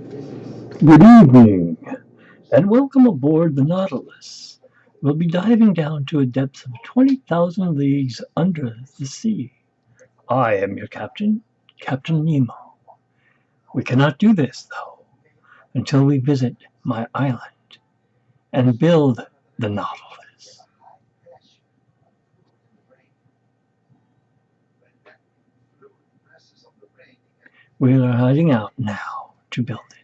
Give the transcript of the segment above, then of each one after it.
Good evening, and welcome aboard the Nautilus. We'll be diving down to a depth of 20,000 leagues under the sea. I am your captain, Captain Nemo. We cannot do this, though, until we visit my island and build the Nautilus. We are heading out now to build it.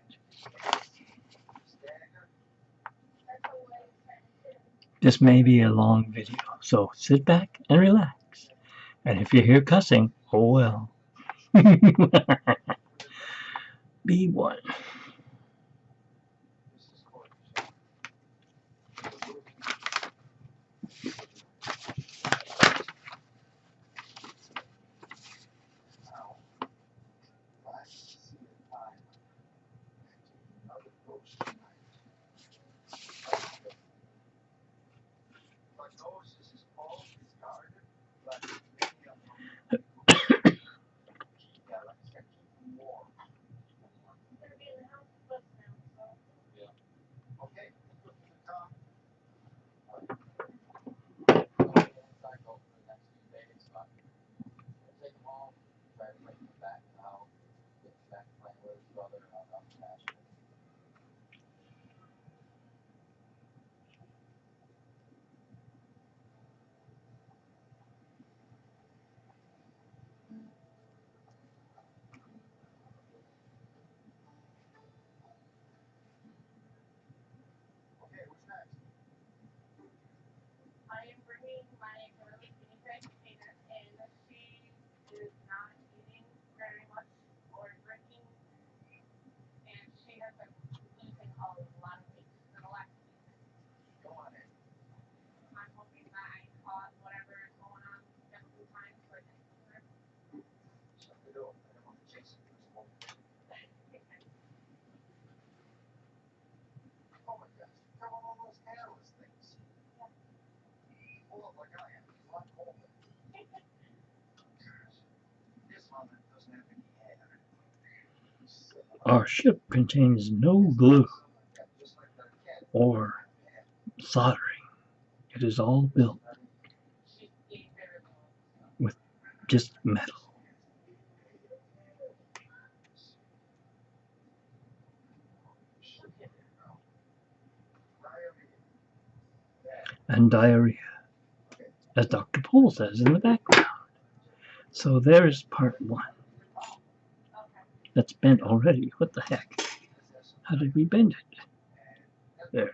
This may be a long video, so sit back and relax. And if you hear cussing, oh well. Be one. Our ship contains no glue or soldering. It is all built with just metal and diarrhea, as Dr. Poole says in the background. So there's part one. That's bent already. What the heck? How did we bend it? There.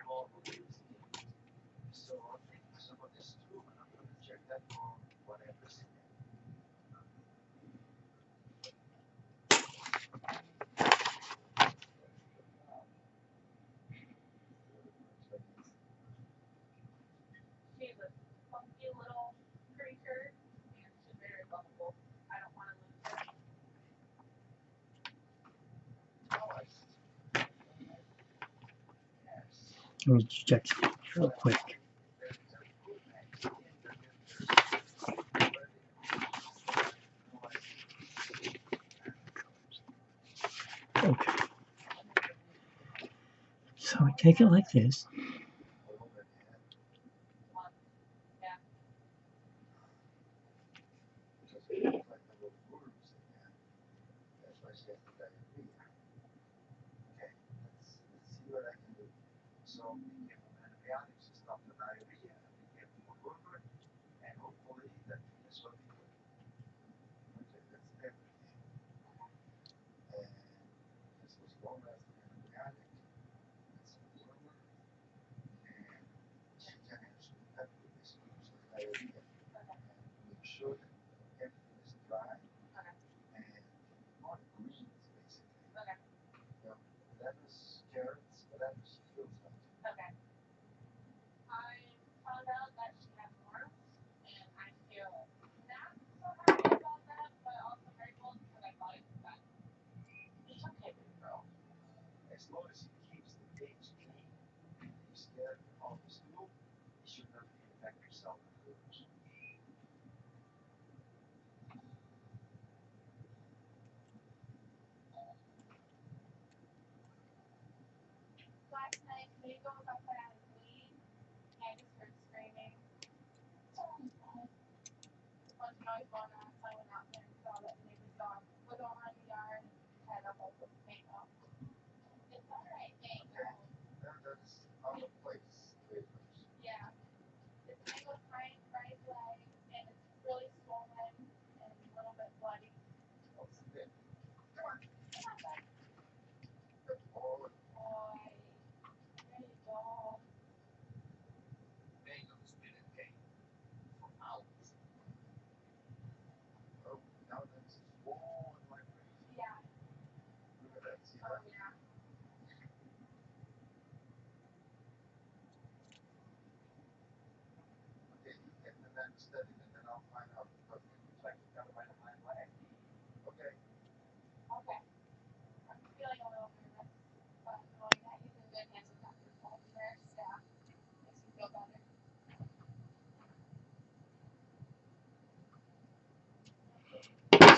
Let me check real quick. Okay. So we take it like this.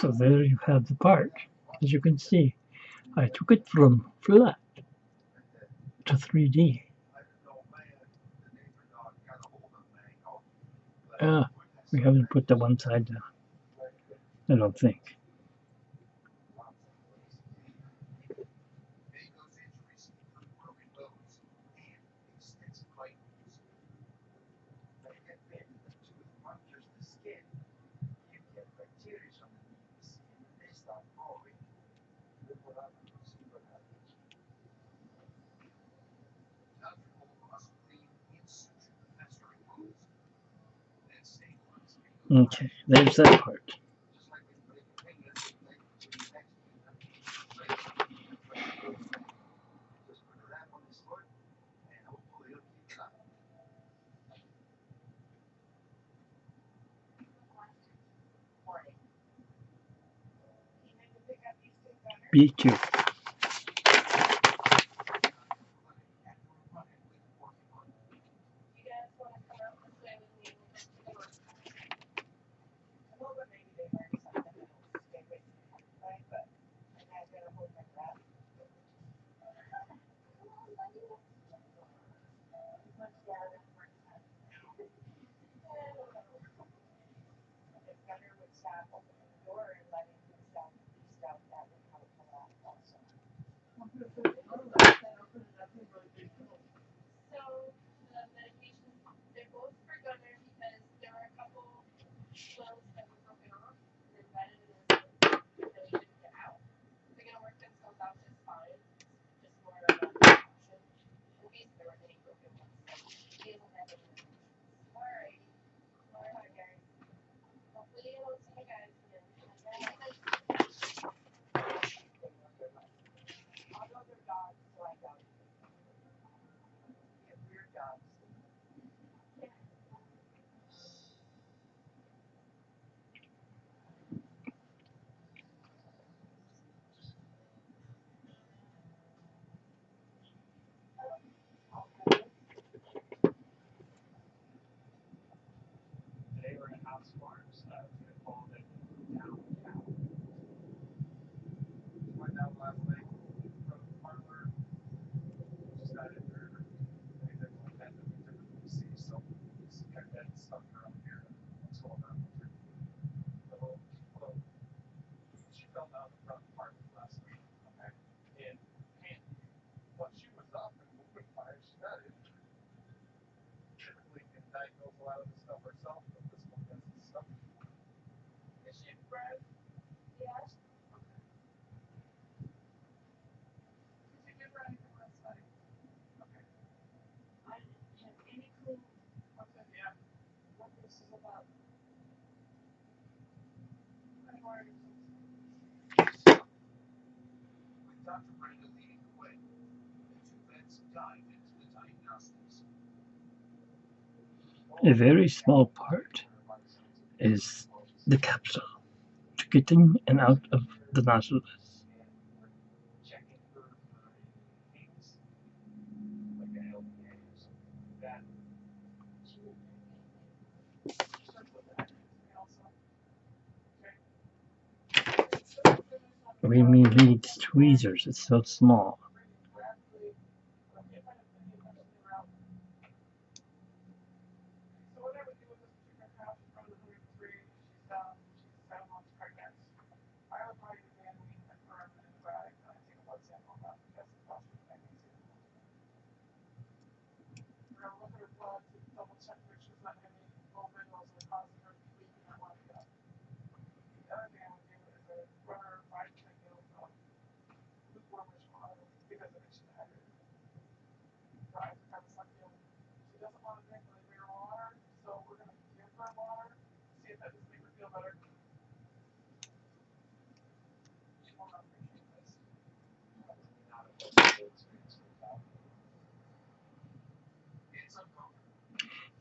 So there you have the part. As you can see, I took it from flat to 3D. We haven't put the one side down, I don't think. Okay, there's that part. B2. A very small part is the capsule to get in and out of the Nautilus. We need tweezers, it's so small.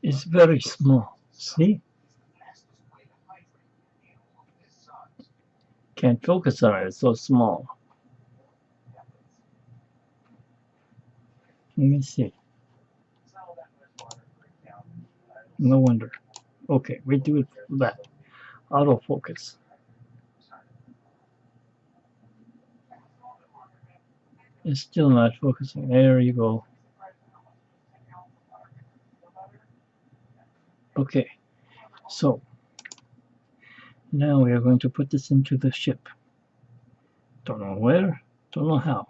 It's very small. See? Can't focus on it. It's so small. Let me see. No wonder. Okay, we do it that. Autofocus. It's still not focusing. There you go. Okay, so now we are going to put this into the ship. Don't know where, don't know how.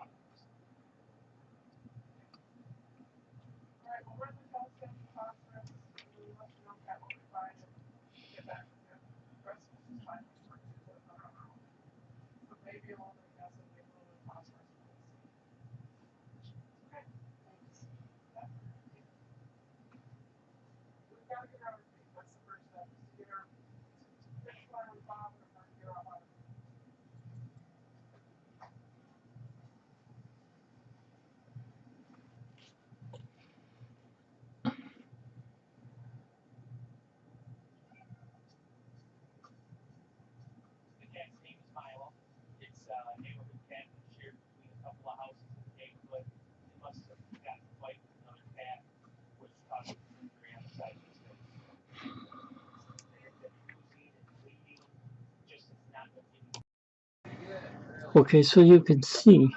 Okay, so you can see,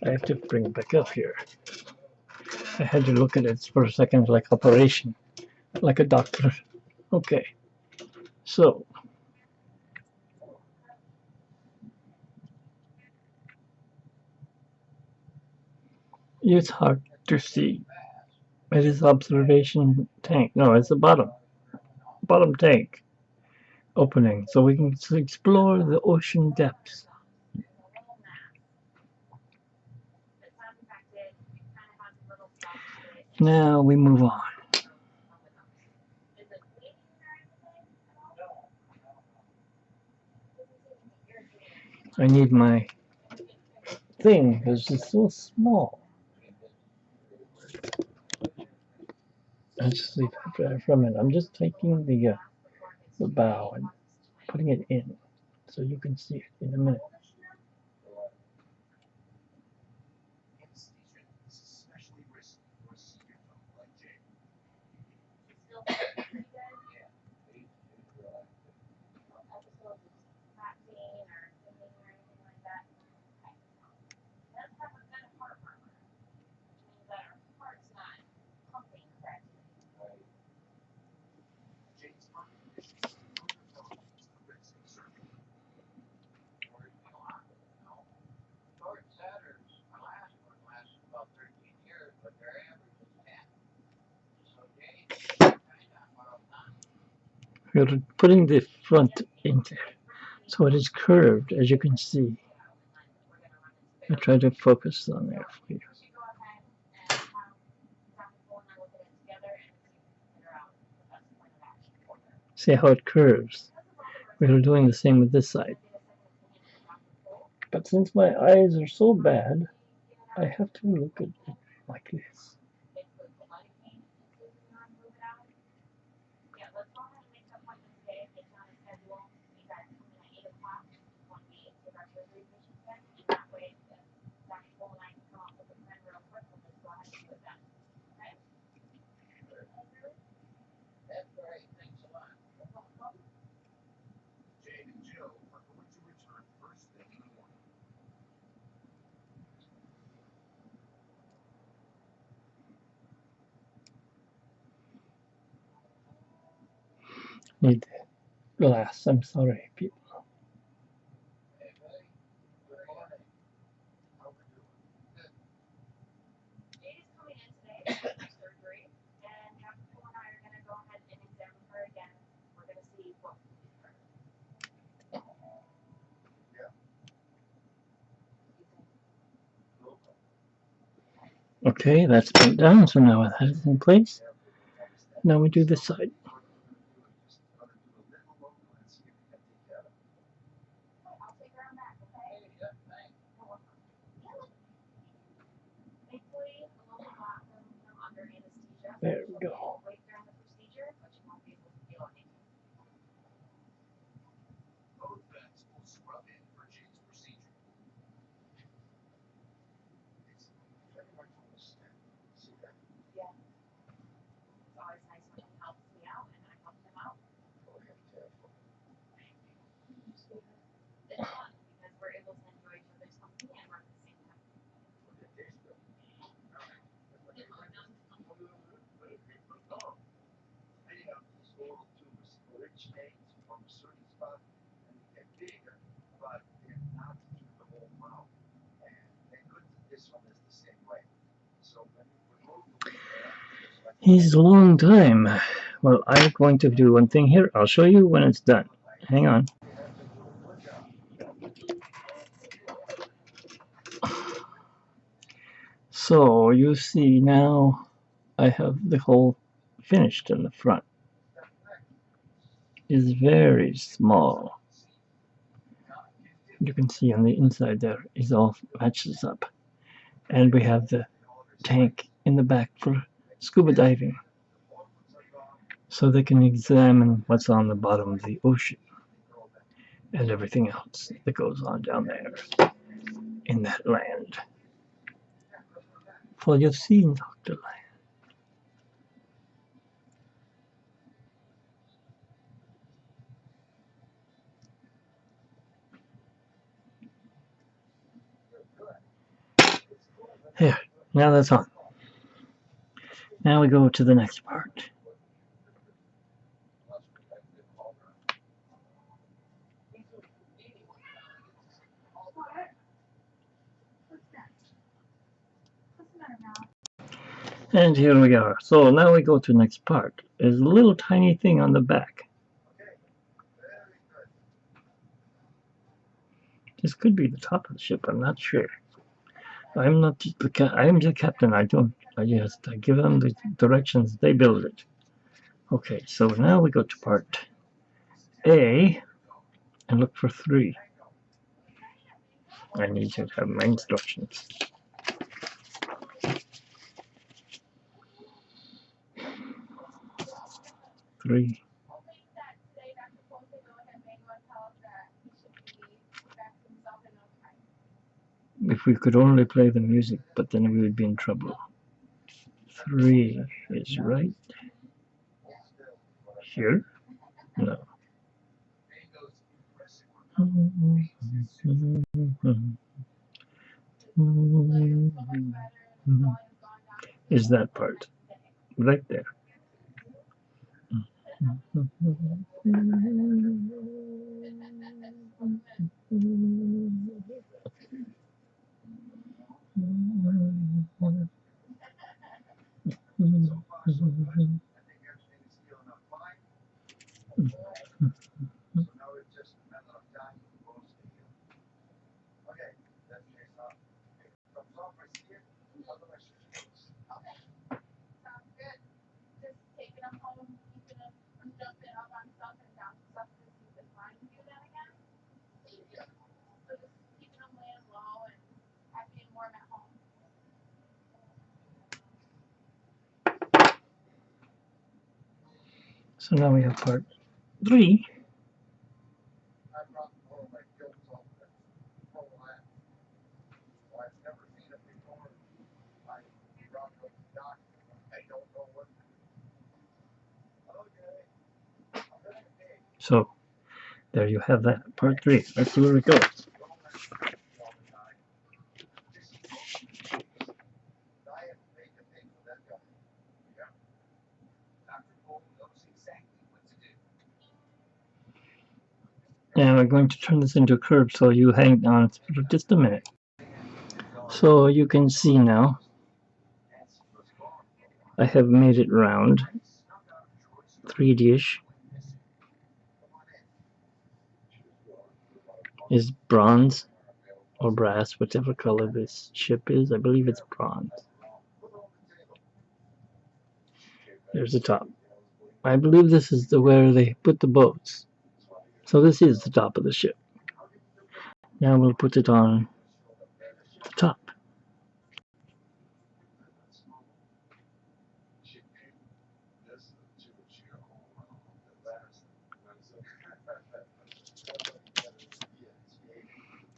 I have to bring it back up here. I had to look at it for a second like operation, like a doctor. Okay, so it's hard to see. It is observation tank. No, it's the bottom tank opening, so we can explore the ocean depths. Now we move on. I need my thing because it's so small. I just leave it for a minute. I'm just taking the bow and putting it in so you can see it in a minute. We're putting the front in there so it is curved, as you can see. I try to focus on there for you. See how it curves. We're doing the same with this side. But since my eyes are so bad, I have to look at it like this. Need glass. I'm sorry, people. Okay, that's bent down, so now it has in place. Now we do this side. There we go. It's a long time. Well, I'm going to do one thing here. I'll show you when it's done. Hang on. So you see now I have the hole finished in the front. It's very small. You can see on the inside there is all matches up. And we have the tank in the back for scuba diving. So they can examine what's on the bottom of the ocean and everything else that goes on down there in that land. For you've seen Dr. Land. Here, now that's on. Now we go to the next part. And here we are. So now we go to the next part. There's a little tiny thing on the back. This could be the top of the ship. I'm not sure. I'm not I'm the captain. I give them the directions. They build it. Okay, so now we go to part A and look for 3. I need to have my instructions. 3. If we could only play the music, but then we would be in trouble. 3 is right here. No. Is that part right there? So now we have part 3. So there you have that, part 3. Let's see where it goes. And we're going to turn this into a curve, so you hang on for just a minute. So you can see now I have made it round, 3D-ish. Is bronze or brass, whatever color this ship is. I believe it's bronze. There's the top. I believe this is where they put the boats. So this is the top of the ship. Now we'll put it on the top.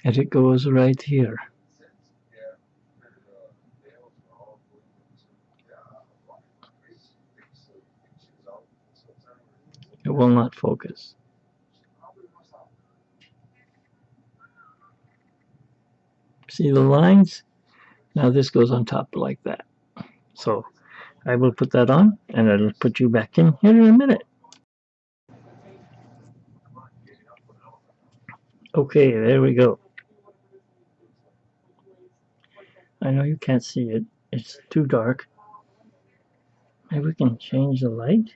And it goes right here. It will not focus. See the lines? Now this goes on top like that. So I will put that on, and I'll put you back in here in a minute. Okay, there we go. I know you can't see it. It's too dark. Maybe we can change the light.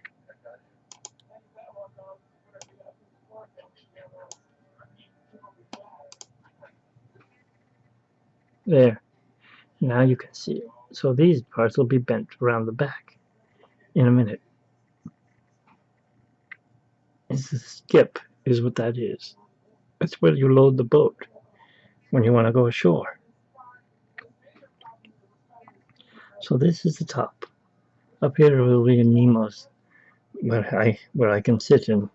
There. Now you can see it. So these parts will be bent around the back in a minute. It's a skip is what that is. That's where you load the boat when you want to go ashore. So this is the top. Up here will be Nemo's, where I can sit and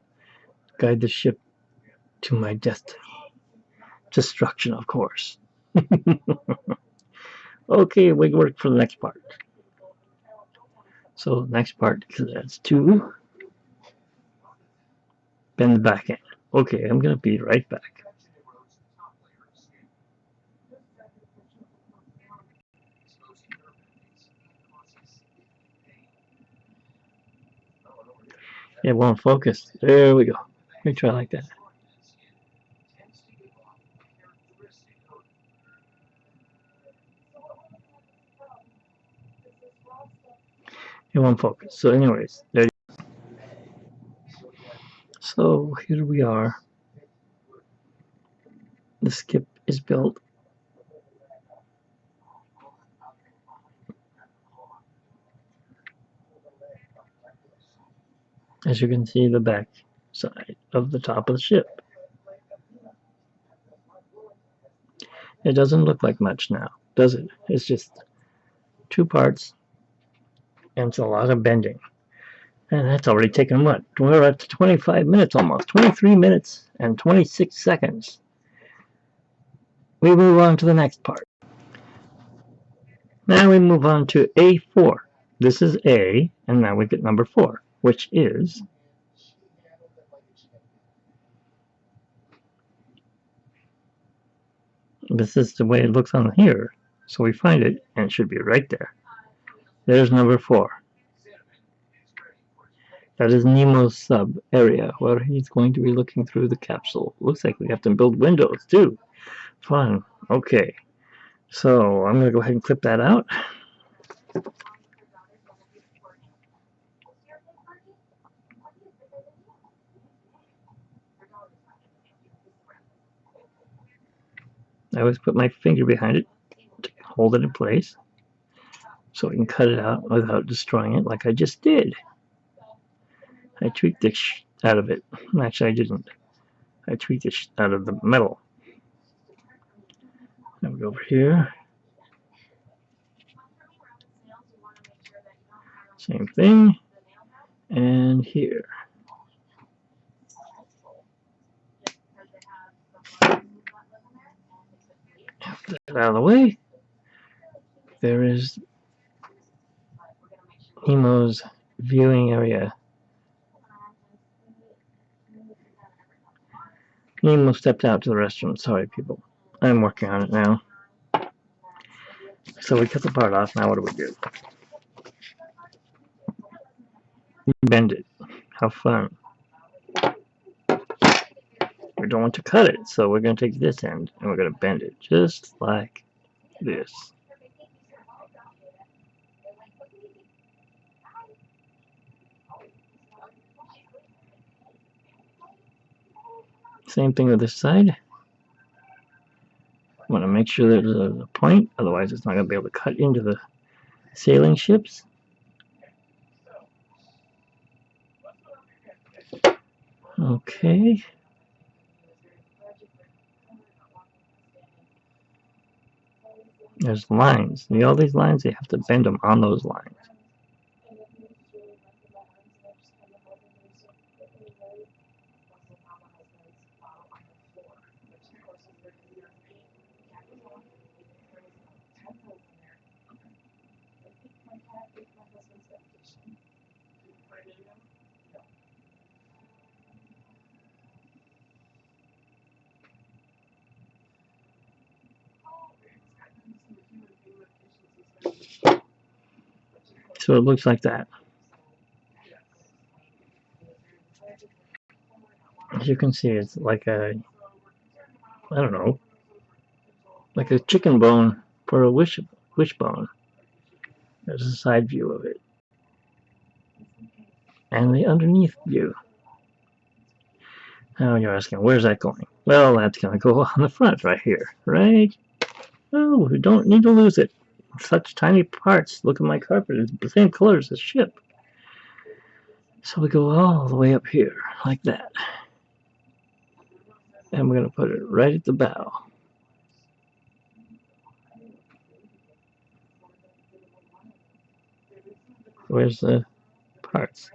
guide the ship to my destiny. Destruction, of course. Okay, we work for the next part. So next part, that's to bend the back end. Okay, I'm gonna be right back. It won't focus. There we go. Let me try like that. It won't focus. So anyways, there you go. So here we are. The skip is built. As you can see, the back side of the top of the ship. It doesn't look like much now, does it? It's just two parts, and it's a lot of bending. And that's already taken what? We're at 25 minutes almost. 23 minutes and 26 seconds. We move on to the next part. Now we move on to A4. This is A, and now we get number 4, which is this is the way it looks on here. So we find it, and it should be right there. There's number 4. That is Nemo's sub area, where he's going to be looking through the capsule. Looks like we have to build windows, too. Fun. Okay. So I'm going to go ahead and clip that out. I always put my finger behind it to hold it in place so we can cut it out without destroying it like I just did. I tweaked the out of it. Actually, I didn't. I tweaked it out of the metal. Now we go over here. Same thing. And here. Get that out of the way. There is Nemo's viewing area. Nemo stepped out to the restroom. Sorry, people. I'm working on it now. So we cut the part off. Now what do we do? We bend it. How fun. We don't want to cut it, so we're going to take this end and we're going to bend it just like this. Same thing with this side. I want to make sure there's a point, otherwise it's not going to be able to cut into the sailing ships. Okay. There's lines. See all these lines? You have to bend them on those lines. So it looks like that. As you can see, it's like a, I don't know, like a chicken bone for a wishbone. There's a side view of it. And the underneath view. Now you're asking, where's that going? Well, that's going to go on the front right here, right? Oh, we don't need to lose it. Such tiny parts. Look at my carpet. It's the same color as the ship. So we go all the way up here, like that. And we're going to put it right at the bow. Where's the parts?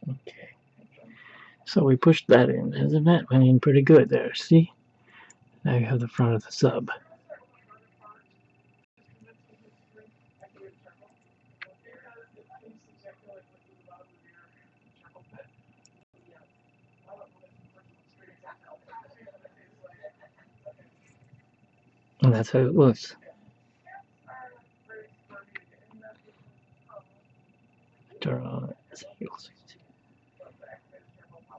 Okay. So we pushed that in, and the vent went in pretty good there. See? Now you have the front of the sub. And that's how it looks. Turn on it.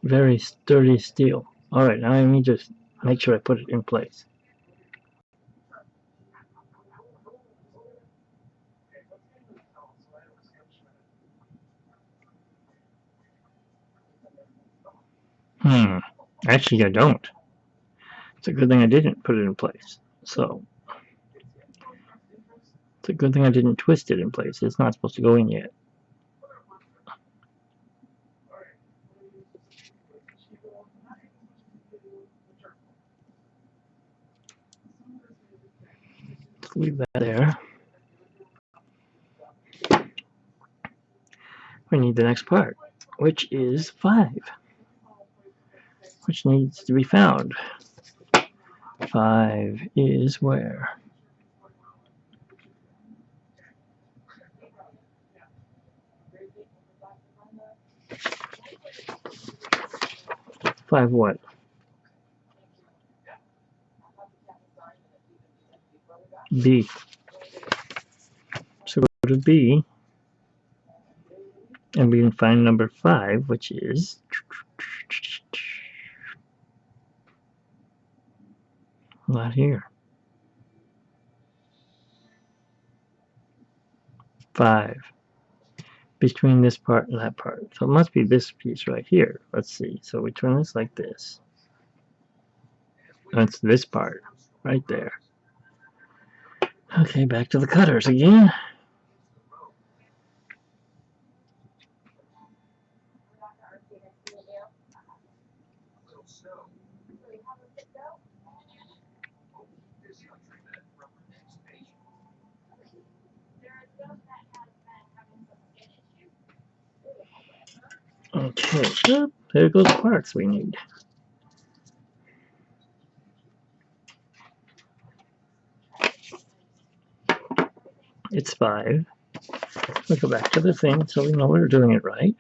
Very sturdy steel. Alright, now let me just make sure I put it in place. Actually, I don't. It's a good thing I didn't put it in place. So, it's a good thing I didn't twist it in place. It's not supposed to go in yet. Let's leave that there. We need the next part, which is 5, which needs to be found. 5 is where? 5 what? B. So go to B, and we can find number 5, which is not here. 5. Between this part and that part. So it must be this piece right here. Let's see. So we turn this like this. That's this part right there. Okay, back to the cutters again. Okay, so there goes the parts we need. It's 5. We'll go back to the thing so we know we're doing it right.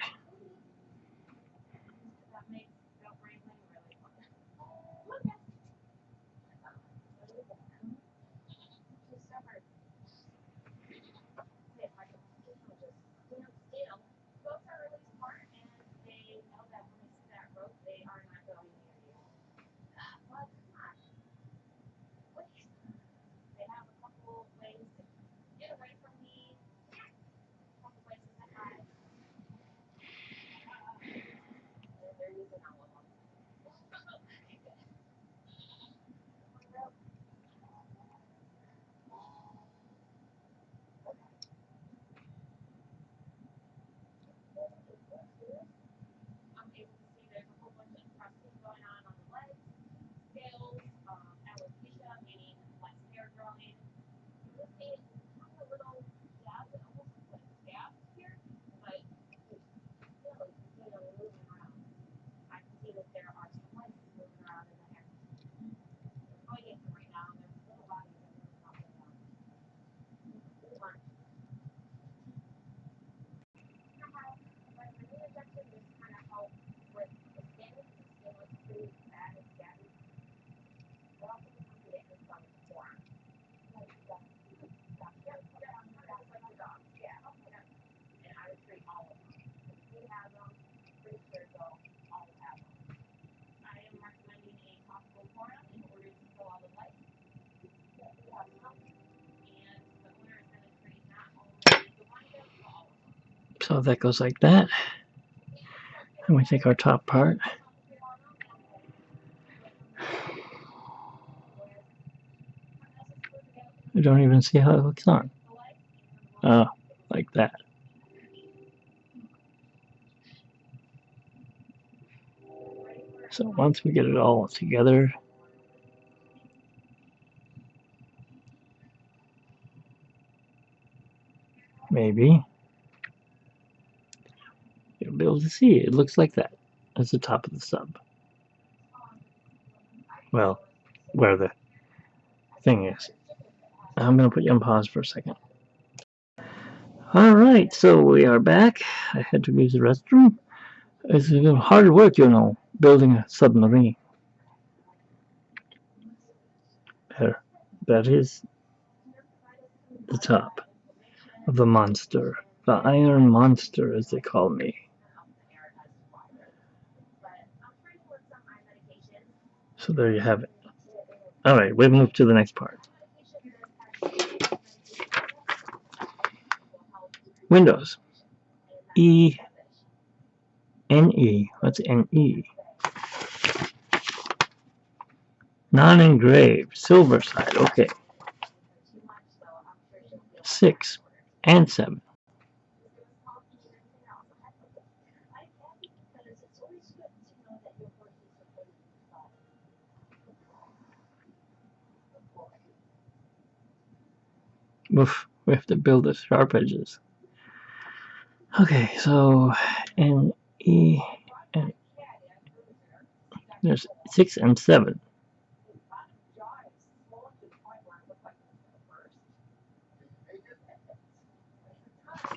So that goes like that. And we take our top part. I don't even see how it looks on. Oh, like that. So once we get it all together, maybe you'll be able to see it. It looks like that. That's the top of the sub. Well, where the thing is. I'm going to put you on pause for a second. Alright, so we are back. I had to use the restroom. It's hard work, you know, building a submarine. There. That is the top of the monster. The Iron Monster, as they call me. So there you have it. Alright, we'll move to the next part. Windows. E-N-E. What's N-E? Non-engraved. Silver side. Okay. 6 and 7. Oof, we have to build the sharp edges. Okay, so N-E, and there's 6 and 7.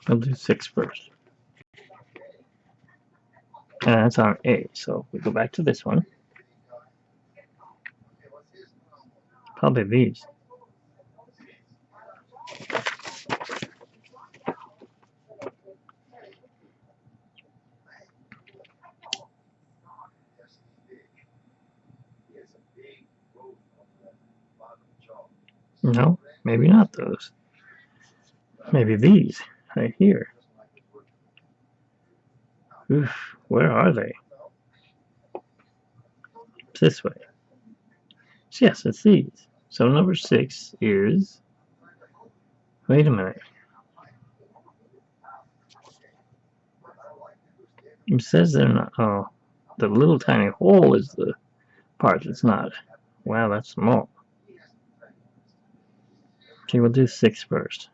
I'll do 6 first. And that's on A, so we go back to this one. Probably these. No, maybe not those. Maybe these, right here. Oof, where are they? It's this way. Yes, it's these. So number 6 is... Wait a minute. It says they're not... Oh, the little tiny hole is the part that's not. Wow, that's small. Okay, we'll do 6 first.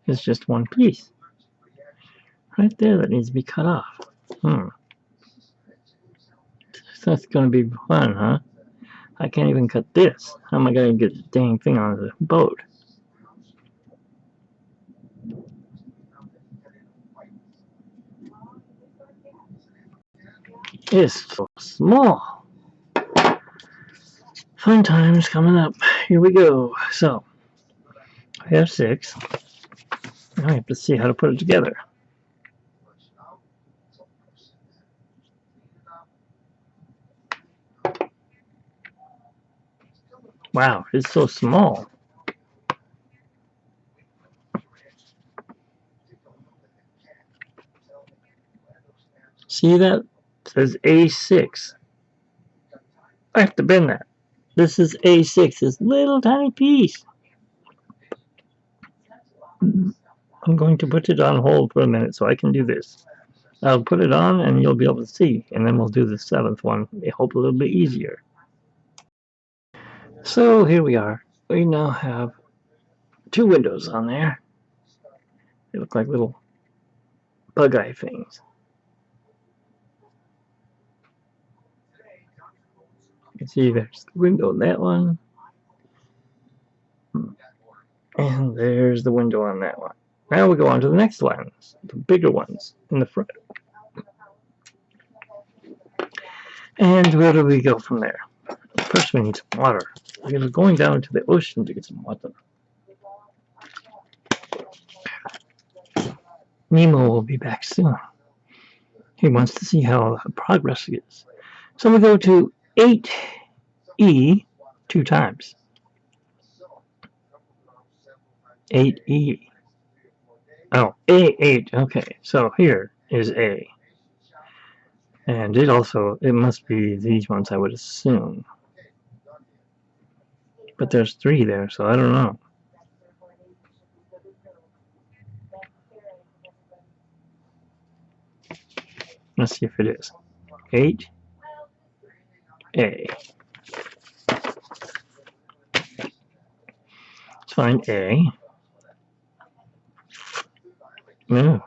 It's just one piece. Right there that needs to be cut off. So that's going to be fun, huh? I can't even cut this. How am I going to get the dang thing on the boat? It's so small. Fun times coming up. Here we go. So, I have 6. Now I have to see how to put it together. Wow, it's so small. See that? It says A6. I have to bend that. This is A6, this little tiny piece. I'm going to put it on hold for a minute so I can do this. I'll put it on and you'll be able to see, and then we'll do the 7th one. I hope a little bit easier. So here we are. We now have 2 windows on there. They look like little bug eye things. You can see there's the window in that one. And there's the window on that one. Now we go on to the next ones, the bigger ones in the front. And where do we go from there? First we need some water. We're going down to the ocean to get some water. Nemo will be back soon. He wants to see how the progress is. So we go to 8E 2 times. 8E. Oh, A8. Okay, so here is A. And it must be these ones, I would assume. But there's 3 there, so I don't know. Let's see if it is. 8A. Let's find A. No.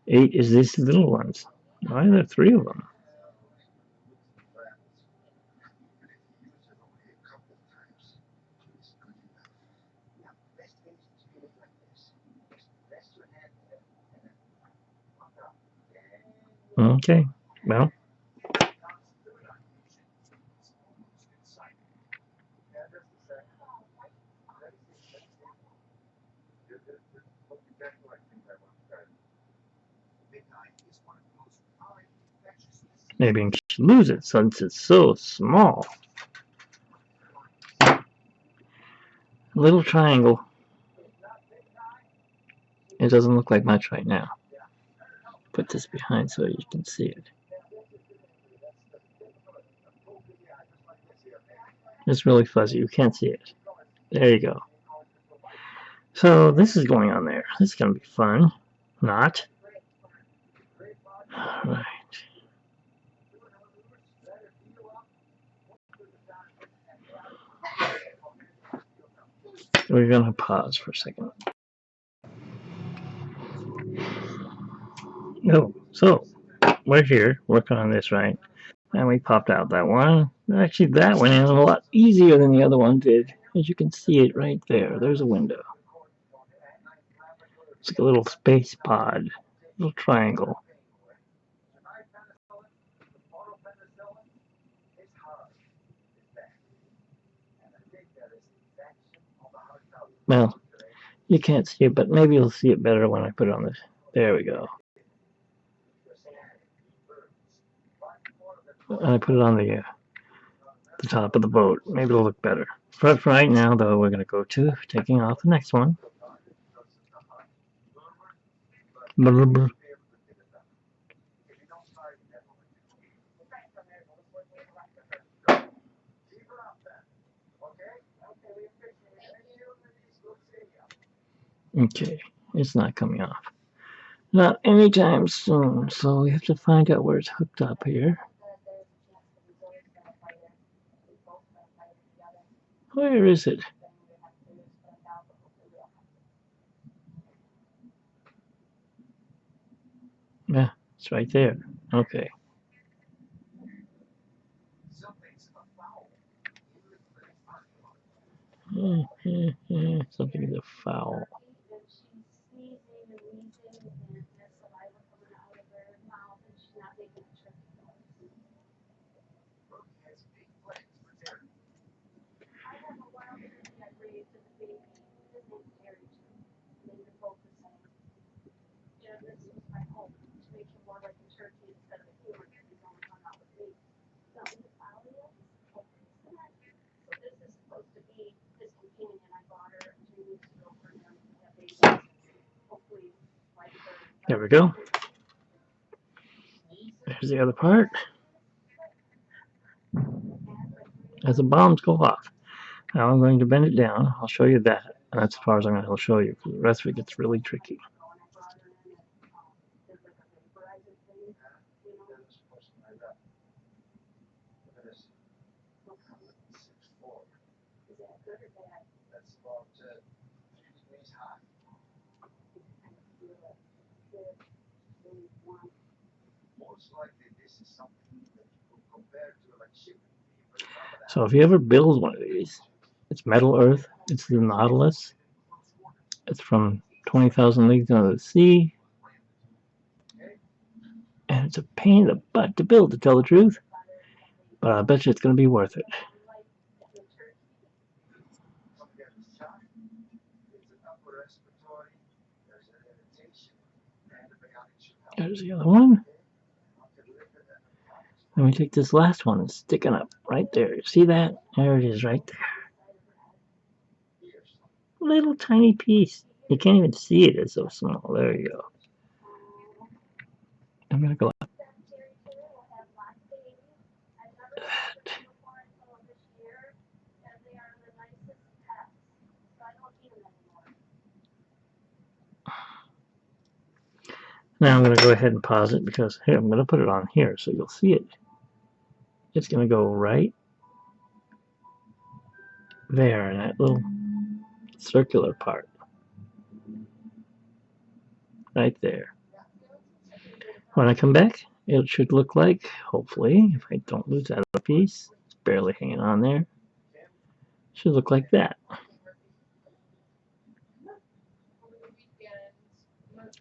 8 is these little ones. Why are there 3 of them? Okay, well. Maybe in case you lose it since it's so small. A little triangle. It doesn't look like much right now. Put this behind so you can see it. It's really fuzzy. You can't see it. There you go. So this is going on there. This is going to be fun. Not. Alright. We're going to pause for a second. Oh, so we're here working on this, right? And we popped out that one. Actually, that went in a lot easier than the other one did. As you can see it right there. There's a window. It's like a little space pod. Little triangle. Well, you can't see it, but maybe you'll see it better when I put it on this. There we go. And I put it on the top of the boat. Maybe it'll look better. But for right now, though, we're going to go to taking off the next one. Okay, it's not coming off. Not anytime soon, so we have to find out where it's hooked up here. Where is it? Yeah, it's right there. Okay. Something is a foul. There we go. There's the other part. As the bombs go off. Now I'm going to bend it down. I'll show you that. And that's as far as I'm going to show you, because the rest of it gets really tricky. So if you ever build one of these, it's Metal Earth. It's the Nautilus. It's from 20,000 Leagues Under the Sea. And it's a pain in the butt to build, to tell the truth. But I bet you it's going to be worth it. There's the other one. Let me take this last one. It's sticking up right there. See that? There it is right there. Little tiny piece. You can't even see it. It's so small. There you go. I'm going to go up. Now I'm going to go ahead and pause it because here, I'm going to put it on here so you'll see it. It's going to go right there in that little circular part. Right there. When I come back, it should look like, hopefully, if I don't lose that other piece, it's barely hanging on there. It should look like that.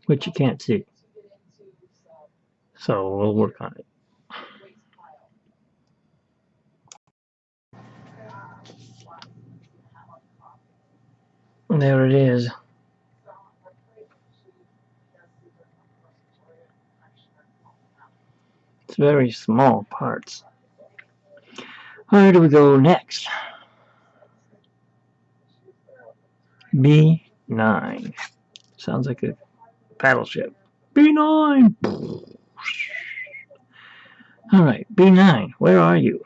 Which you can't see. So we'll work on it. And there it is. It's very small parts. Where do we go next? B9. Sounds like a battleship. B9! Alright, B9, where are you?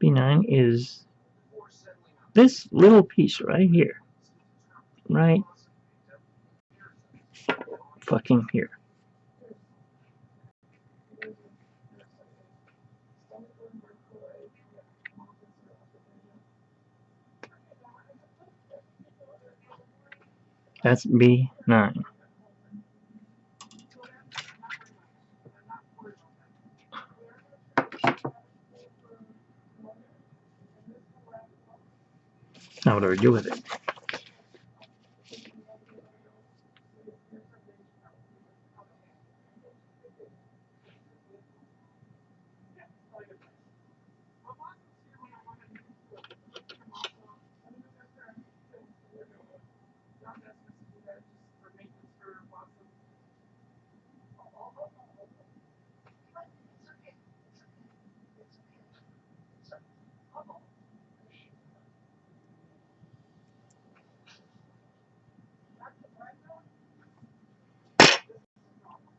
B9 is this little piece right here. Right fucking here. That's B9. Now what do we do with it?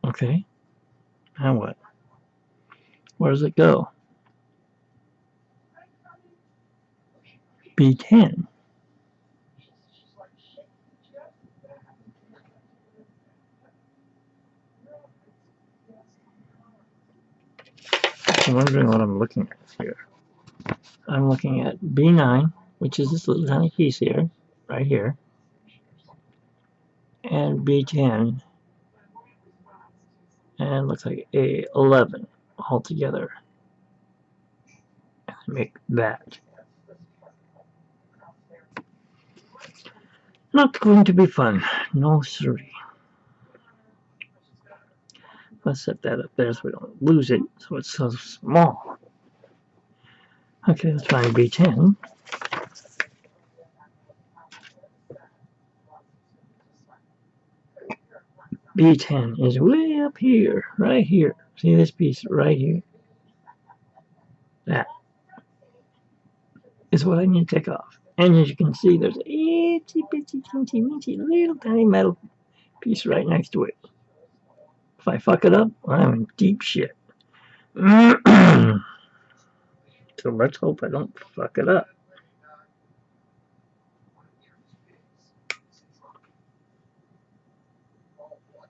Okay. Now what? Where does it go? B10. I'm wondering what I'm looking at here. I'm looking at B9, which is this little tiny piece here, right here, and B10, and it looks like A11 all together. And make that. Not going to be fun. No siree. Let's set that up there so we don't lose it, so it's so small. Okay, let's find B10. B10 is way up here, right here. See this piece right here? That is what I need to take off. And as you can see, there's a itsy bitsy teensy weensy little tiny metal piece right next to it. If I fuck it up, I'm in deep shit. So let's hope I don't fuck it up.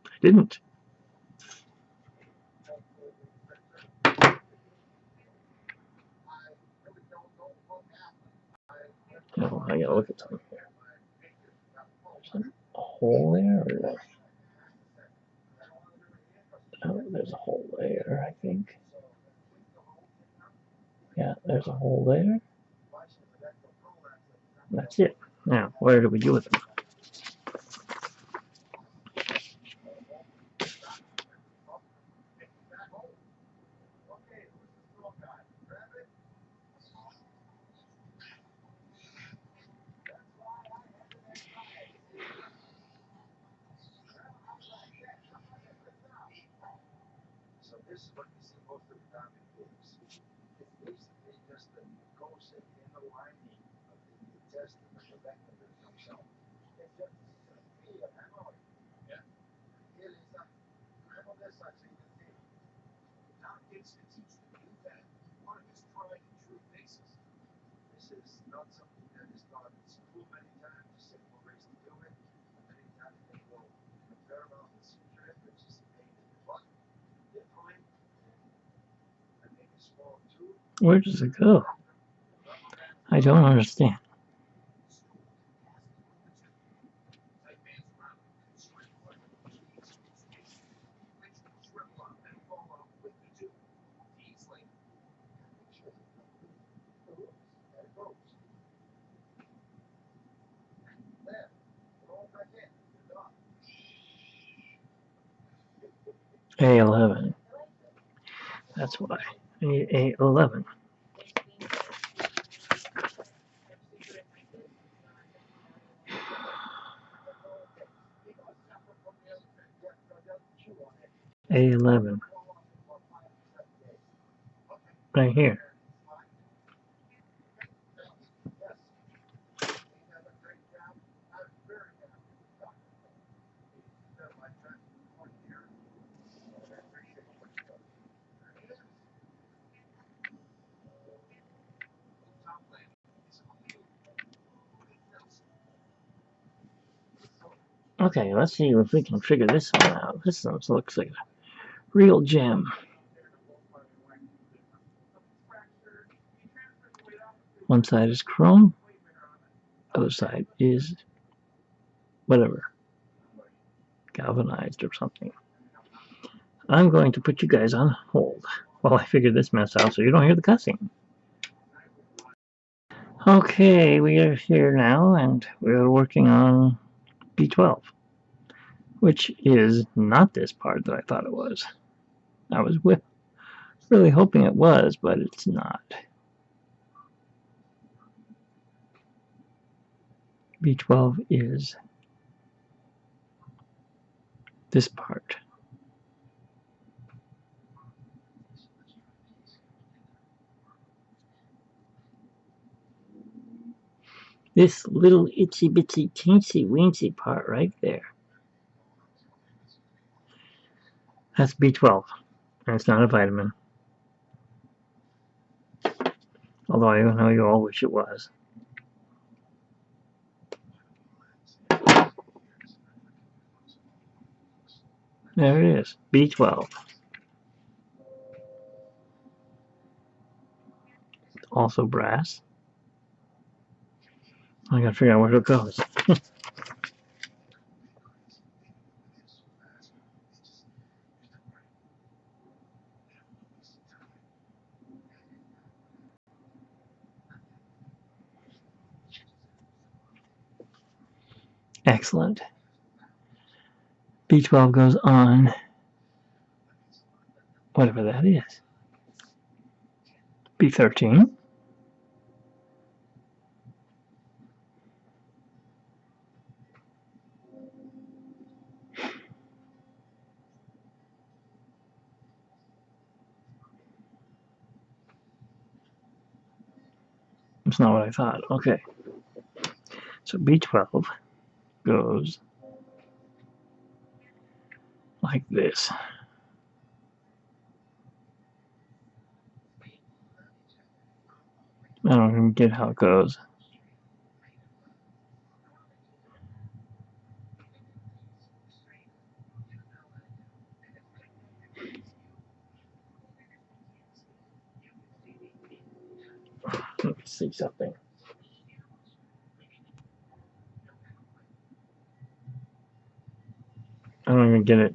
I didn't. No, I gotta look at something here. There's a hole there? Or no? Oh, there's a hole there, I think. Yeah, there's a hole there. That's it. Now, what do we do with them? Where does it go? I don't understand. A11. That's why. I need A11. A11. Right here. Okay, let's see if we can figure this one out. This one looks like a real gem. One side is chrome, other side is whatever, galvanized or something. I'm going to put you guys on hold while I figure this mess out so you don't hear the cussing. Okay, we are here now and we're working on B12, which is not this part that I thought it was. I was really hoping it was, but it's not. B12 is this part. This little itsy bitsy teensy weensy part right there. That's B12, and it's not a vitamin. Although I know you all wish it was. There it is, B12. Also brass. I gotta figure out where it goes. Excellent. B12 goes on whatever that is. B13. That's not what I thought. Okay. So B12 goes like this. I don't even get how it goes. Let me see something. I don't even get it.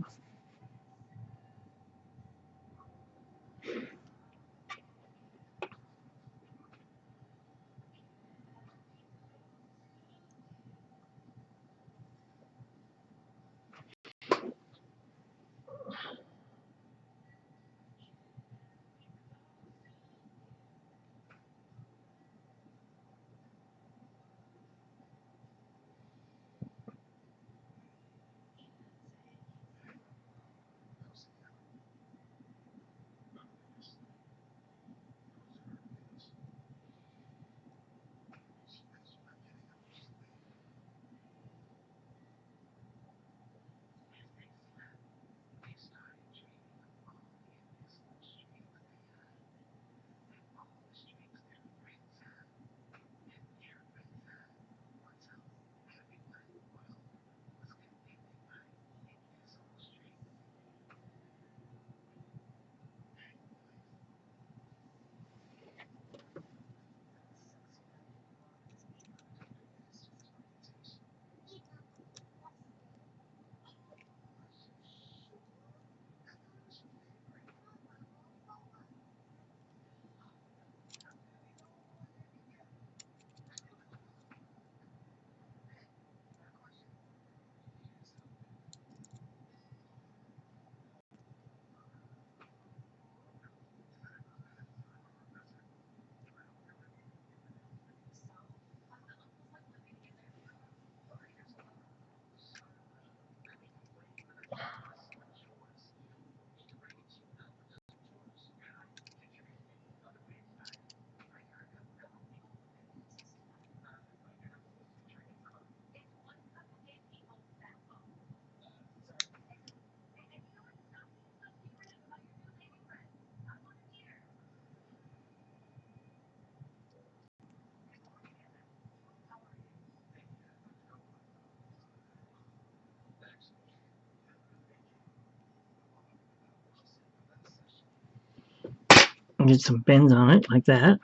Get some bends on it like that.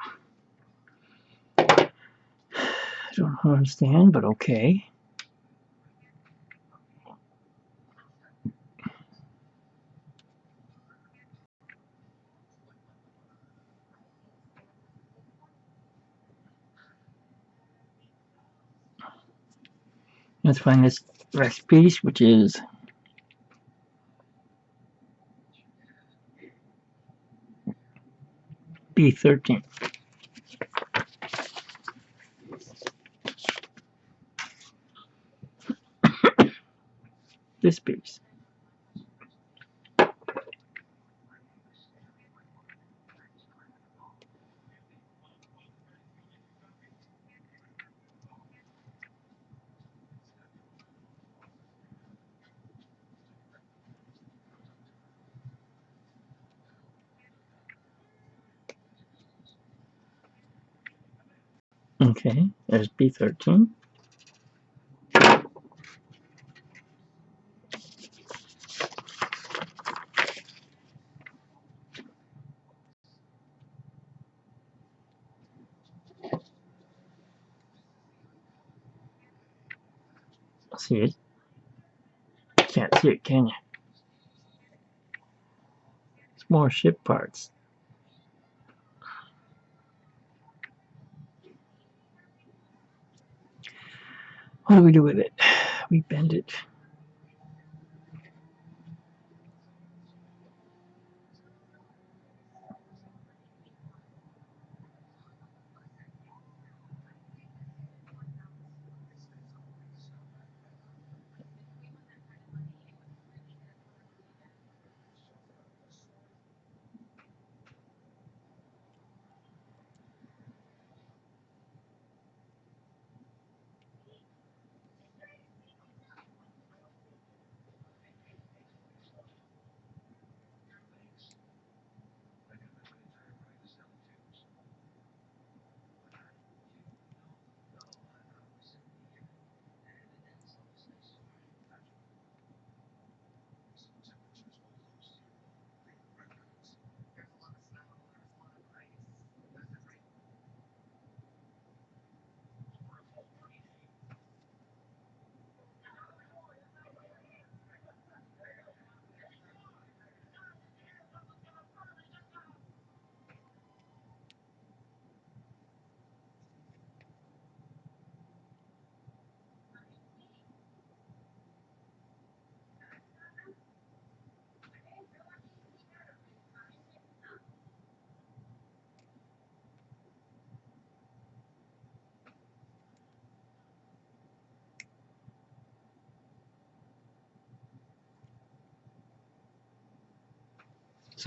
I don't understand, but okay. Let's find this rest piece, which is B13. This piece. Okay, there's B13. See it? Can't see it, can you? It's more ship parts. What do we do with it? We bend it.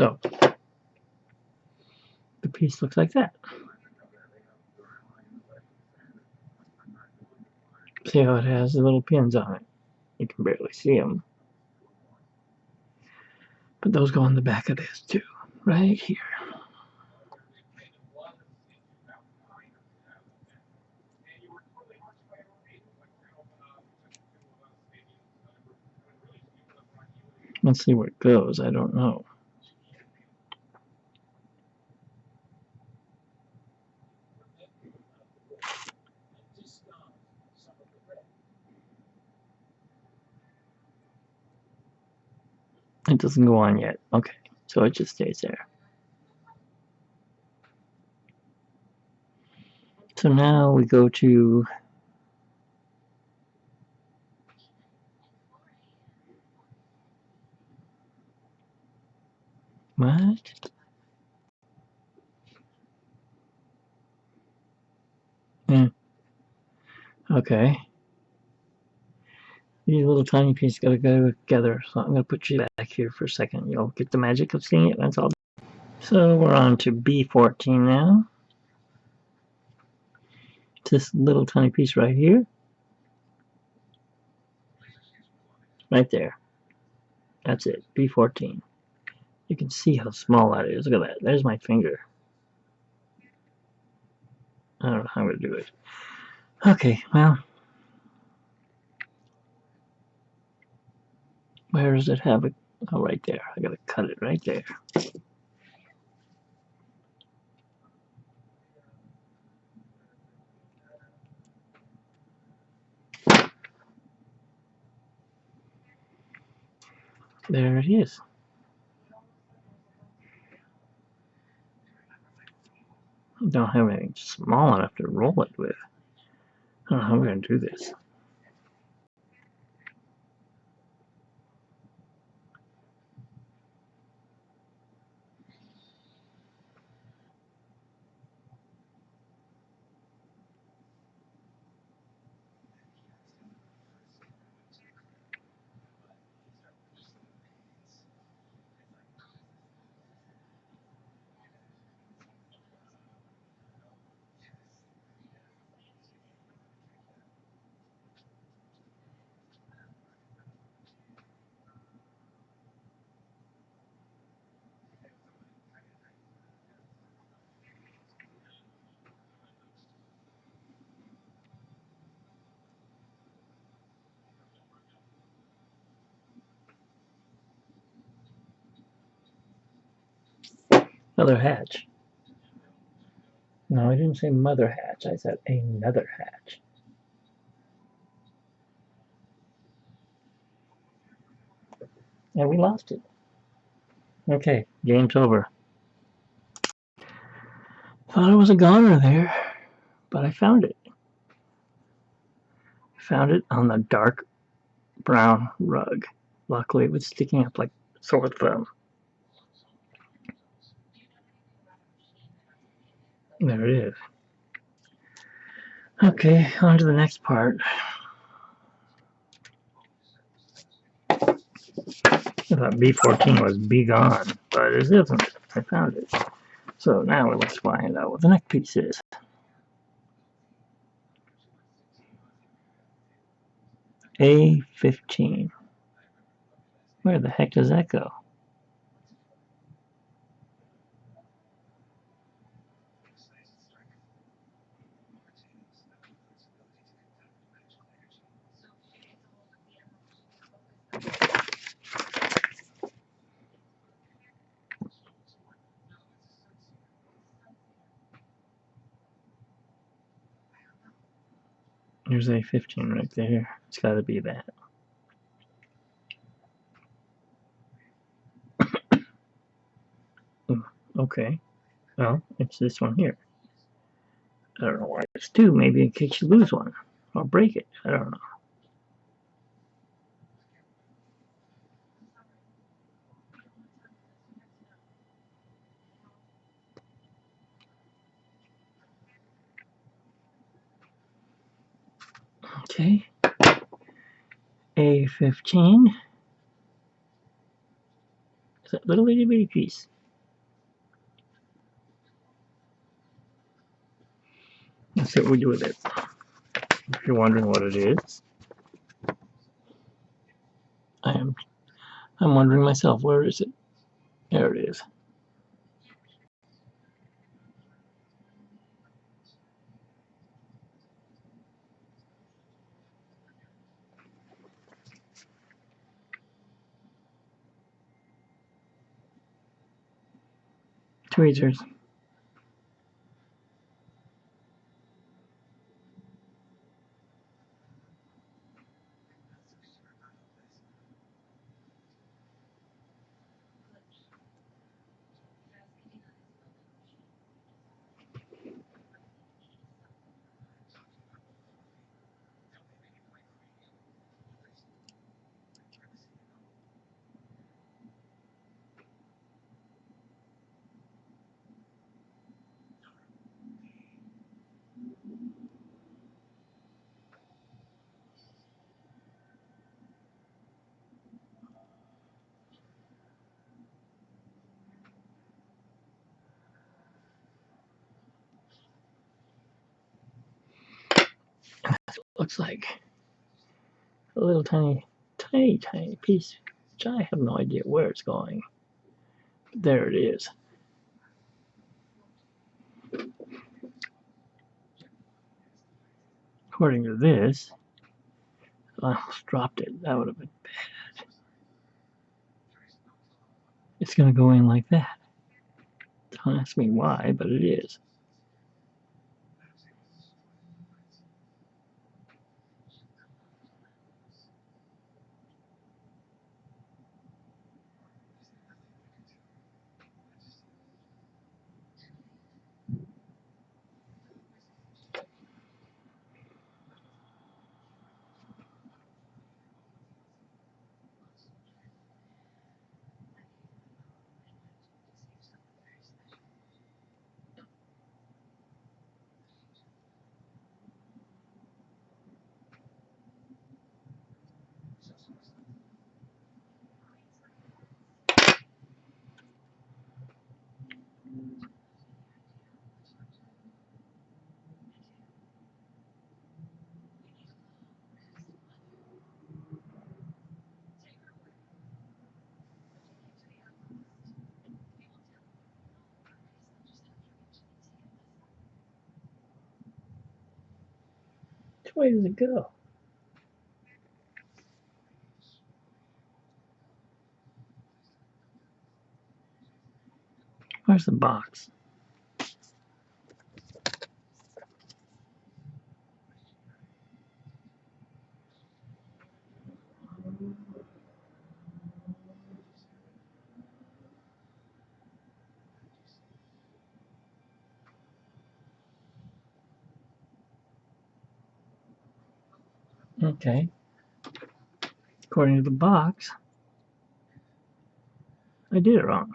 So the piece looks like that. See how it has the little pins on it? You can barely see them. But those go on the back of this too, right here. Let's see where it goes. I don't know. It doesn't go on yet. Okay, so it just stays there. So now we go to what? Okay. These little tiny pieces gotta go together. So I'm gonna put you back here for a second. You'll get the magic of seeing it. That's all. So we're on to B14 now. This little tiny piece right here. Right there. That's it. B14. You can see how small that is. Look at that. There's my finger. I don't know how I'm gonna do it. Okay, well. Where does it have it? Oh, right there. I gotta cut it right there. There it is. I don't have anything small enough to roll it with. I don't know how I'm going to do this. Another hatch. No, I didn't say mother hatch. I said another hatch. And we lost it. Okay, game's over. Thought it was a goner there, but I found it. Found it on the dark brown rug. Luckily, it was sticking up like a sore thumb. There it is. Okay, on to the next part. I thought B14 was be gone, but it isn't. I found it. So now let's find out what the next piece is. A15. Where the heck does that go? There's A15 right there. It's got to be that. Okay. Well, it's this one here. I don't know why it's two. Maybe in case you lose one or break it. I don't know. Okay. A15. It's that little itty bitty piece. Let's see what we do with it. If you're wondering what it is, I'm wondering myself. Where is it? There it is. Tweezers. Looks like a little tiny piece, which I have no idea where it's going. But there it is. According to this, I almost dropped it. That would have been bad. It's going to go in like that. Don't ask me why, but it is. Which way does it go? Where's the box? Okay. According to the box, I did it wrong.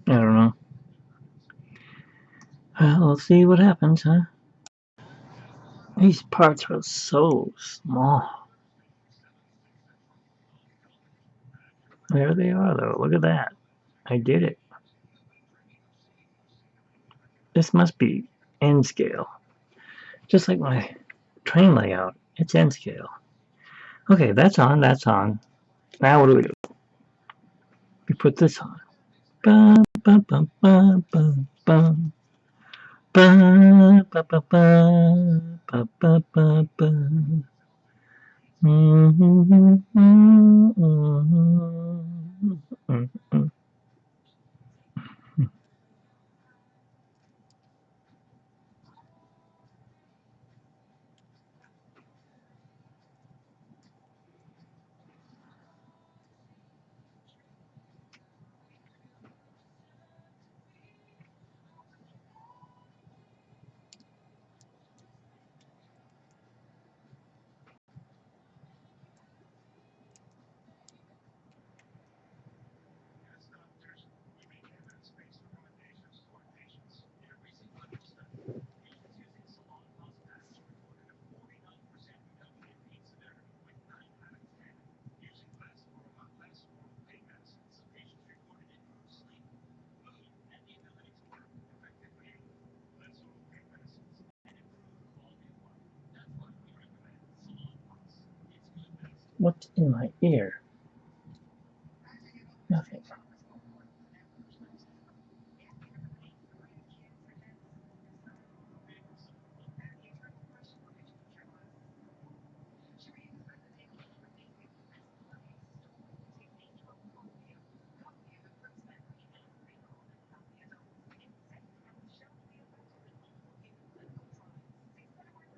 I don't know. Well, let's see what happens, huh? These parts are so small. There they are, though. Look at that. I did it. This must be N scale. Just like my train layout. It's N scale. Okay, that's on. That's on. Now what do we do? We put this on. Bum, bum, bum, bum, bum, bum. Bum, bum, bum, bum, bum, bum, bum, bum. What's in my ear? Nothing.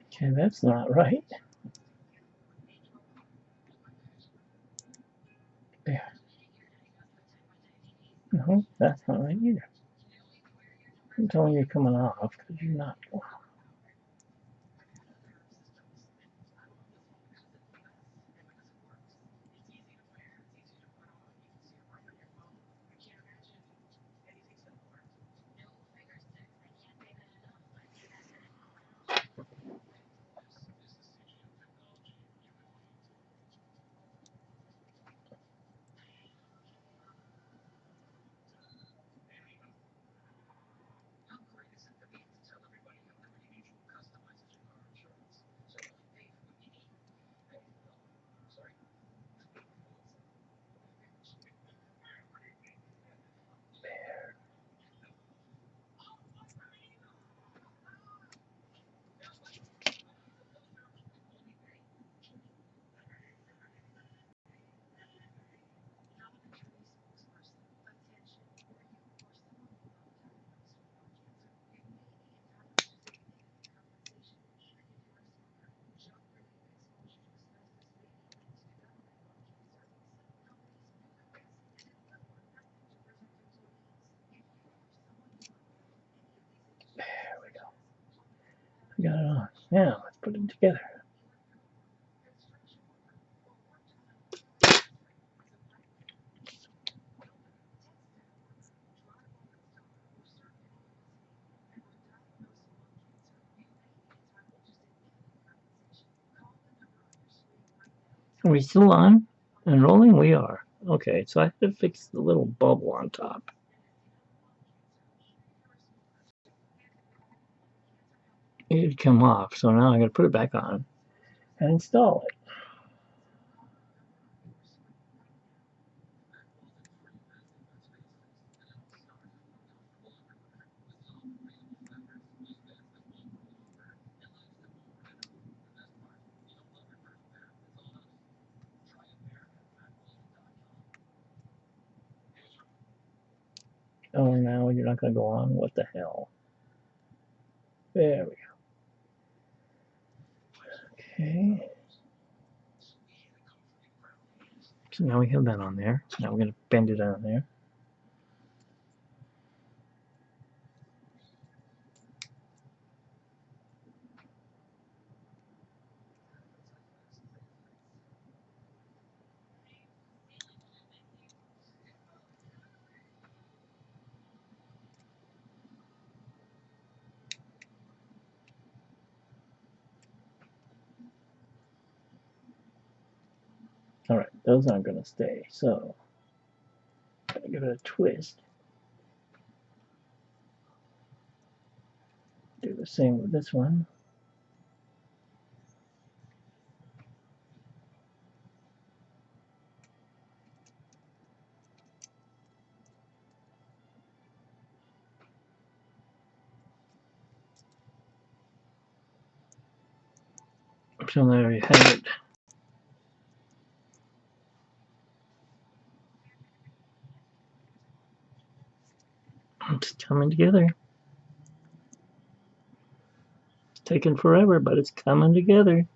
Okay, that's not right. There. No, that's not right either. I'm telling you you're coming off because you're not. There we go. We got it on. Now let's put it together. Are we still on and rolling? We are. Okay, so I have to fix the little bubble on top. It had come off, so now I gotta put it back on and install it. Oh, now you're not gonna go on? What the hell? There we go. Okay. So now we have that on there. Now we're gonna bend it on there. Alright, those aren't gonna stay, so I'm gonna give it a twist. Do the same with this one. So there you have it. It's coming together. It's taking forever, but it's coming together.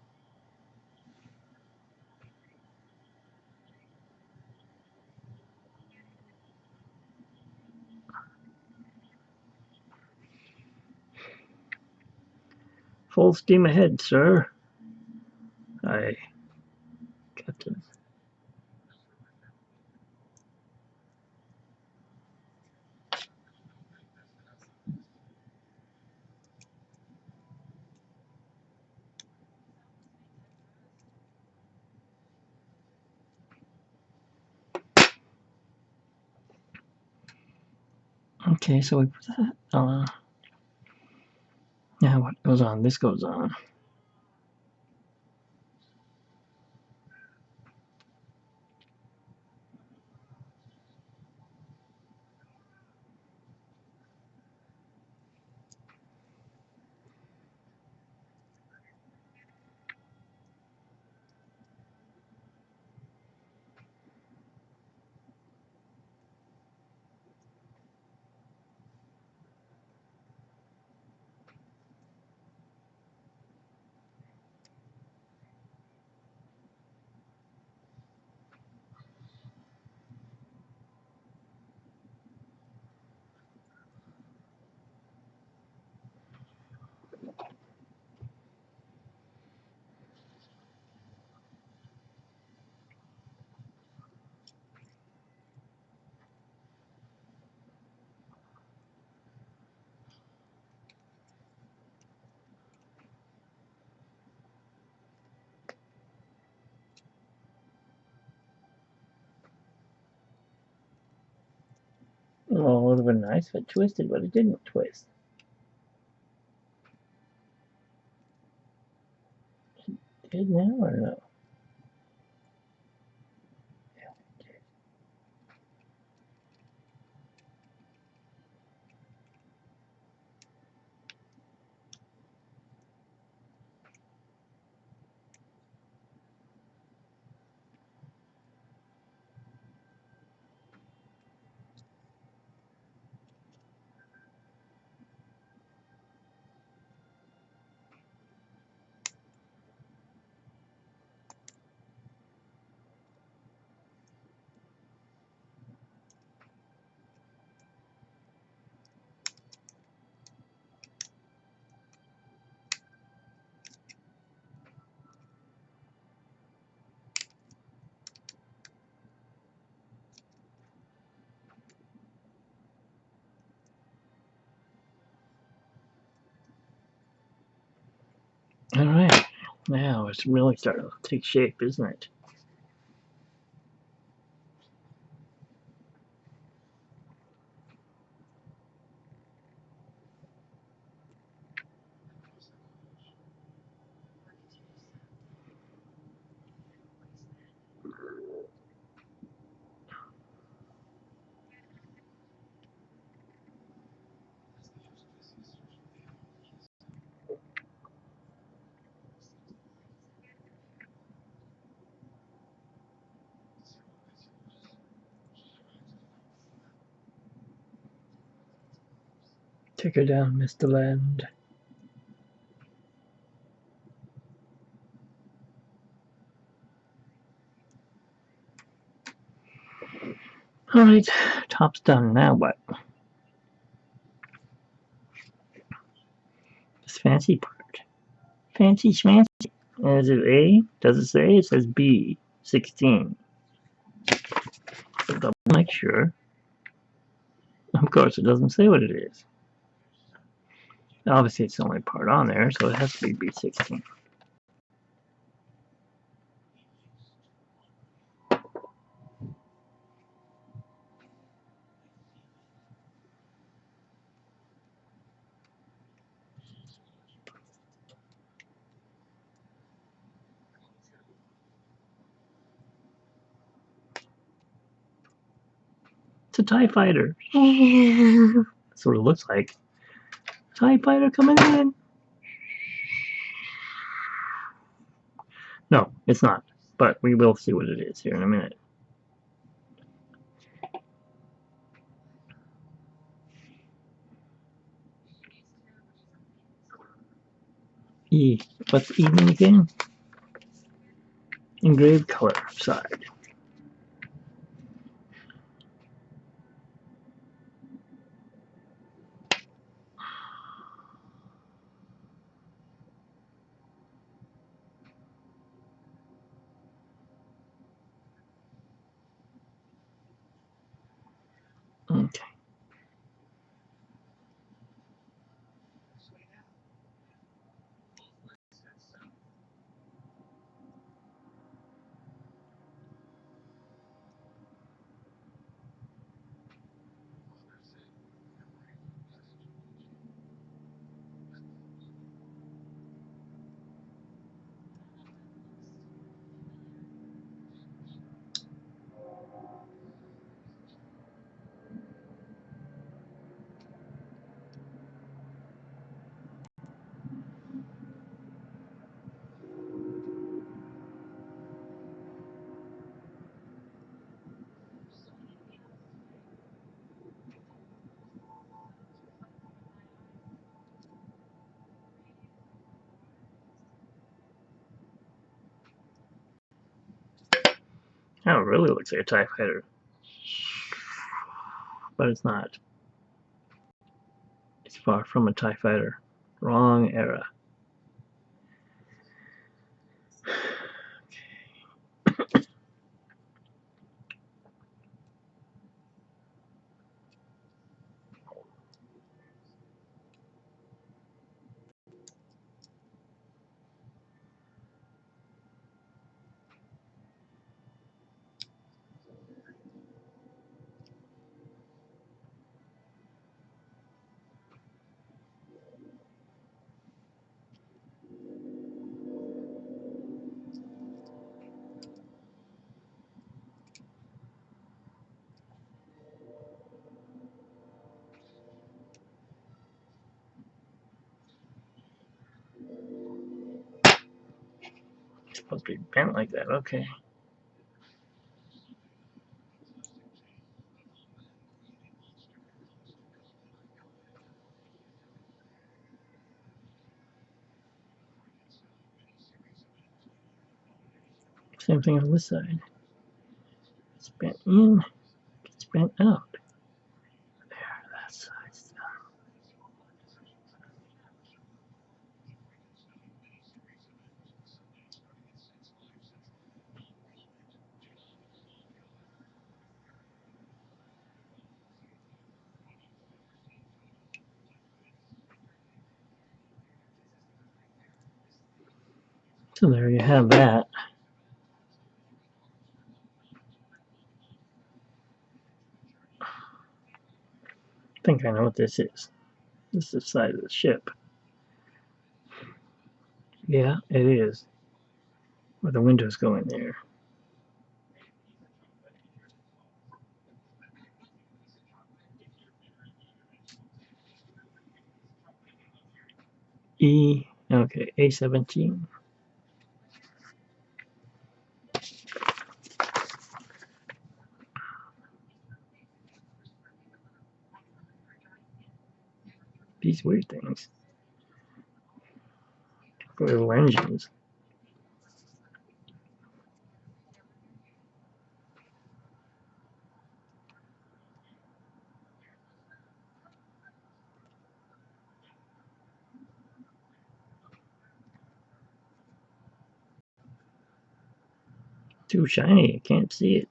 Full steam ahead, sir. Aye, Captain. Okay, so we put that on. Now what goes on? This goes on. would have been nice if it twisted, but it didn't twist. It did now or no? Alright, now it's really starting to take shape, isn't it? Take her down, Mr. Land. Alright, top's done. Now what? This fancy part. Fancy schmancy. Is it A? Does it say? It says B. 16. Double make sure. Of course, it doesn't say what it is. Obviously, it's the only part on there, so it has to be B16. It's a TIE fighter. That's what it looks like. TIE fighter coming in. No, it's not. But we will see what it is here in a minute. E. What's E mean again? Engraved color side. Okay. Now it really looks like a TIE fighter. But it's not. It's far from a TIE fighter. Wrong era. supposed to be bent like that. Okay. Same thing on this side. It's bent in, it's bent out. There, that side's done. So there you have that. I think I know what this is. This is the side of the ship. Yeah, it is. Where the windows go in there. Okay, A17. These weird things. Little engines. Too shiny, I can't see it.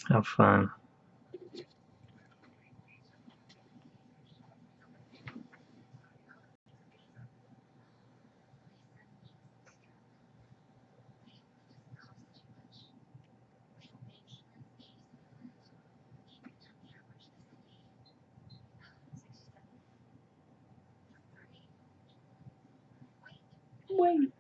Have fun. Wait.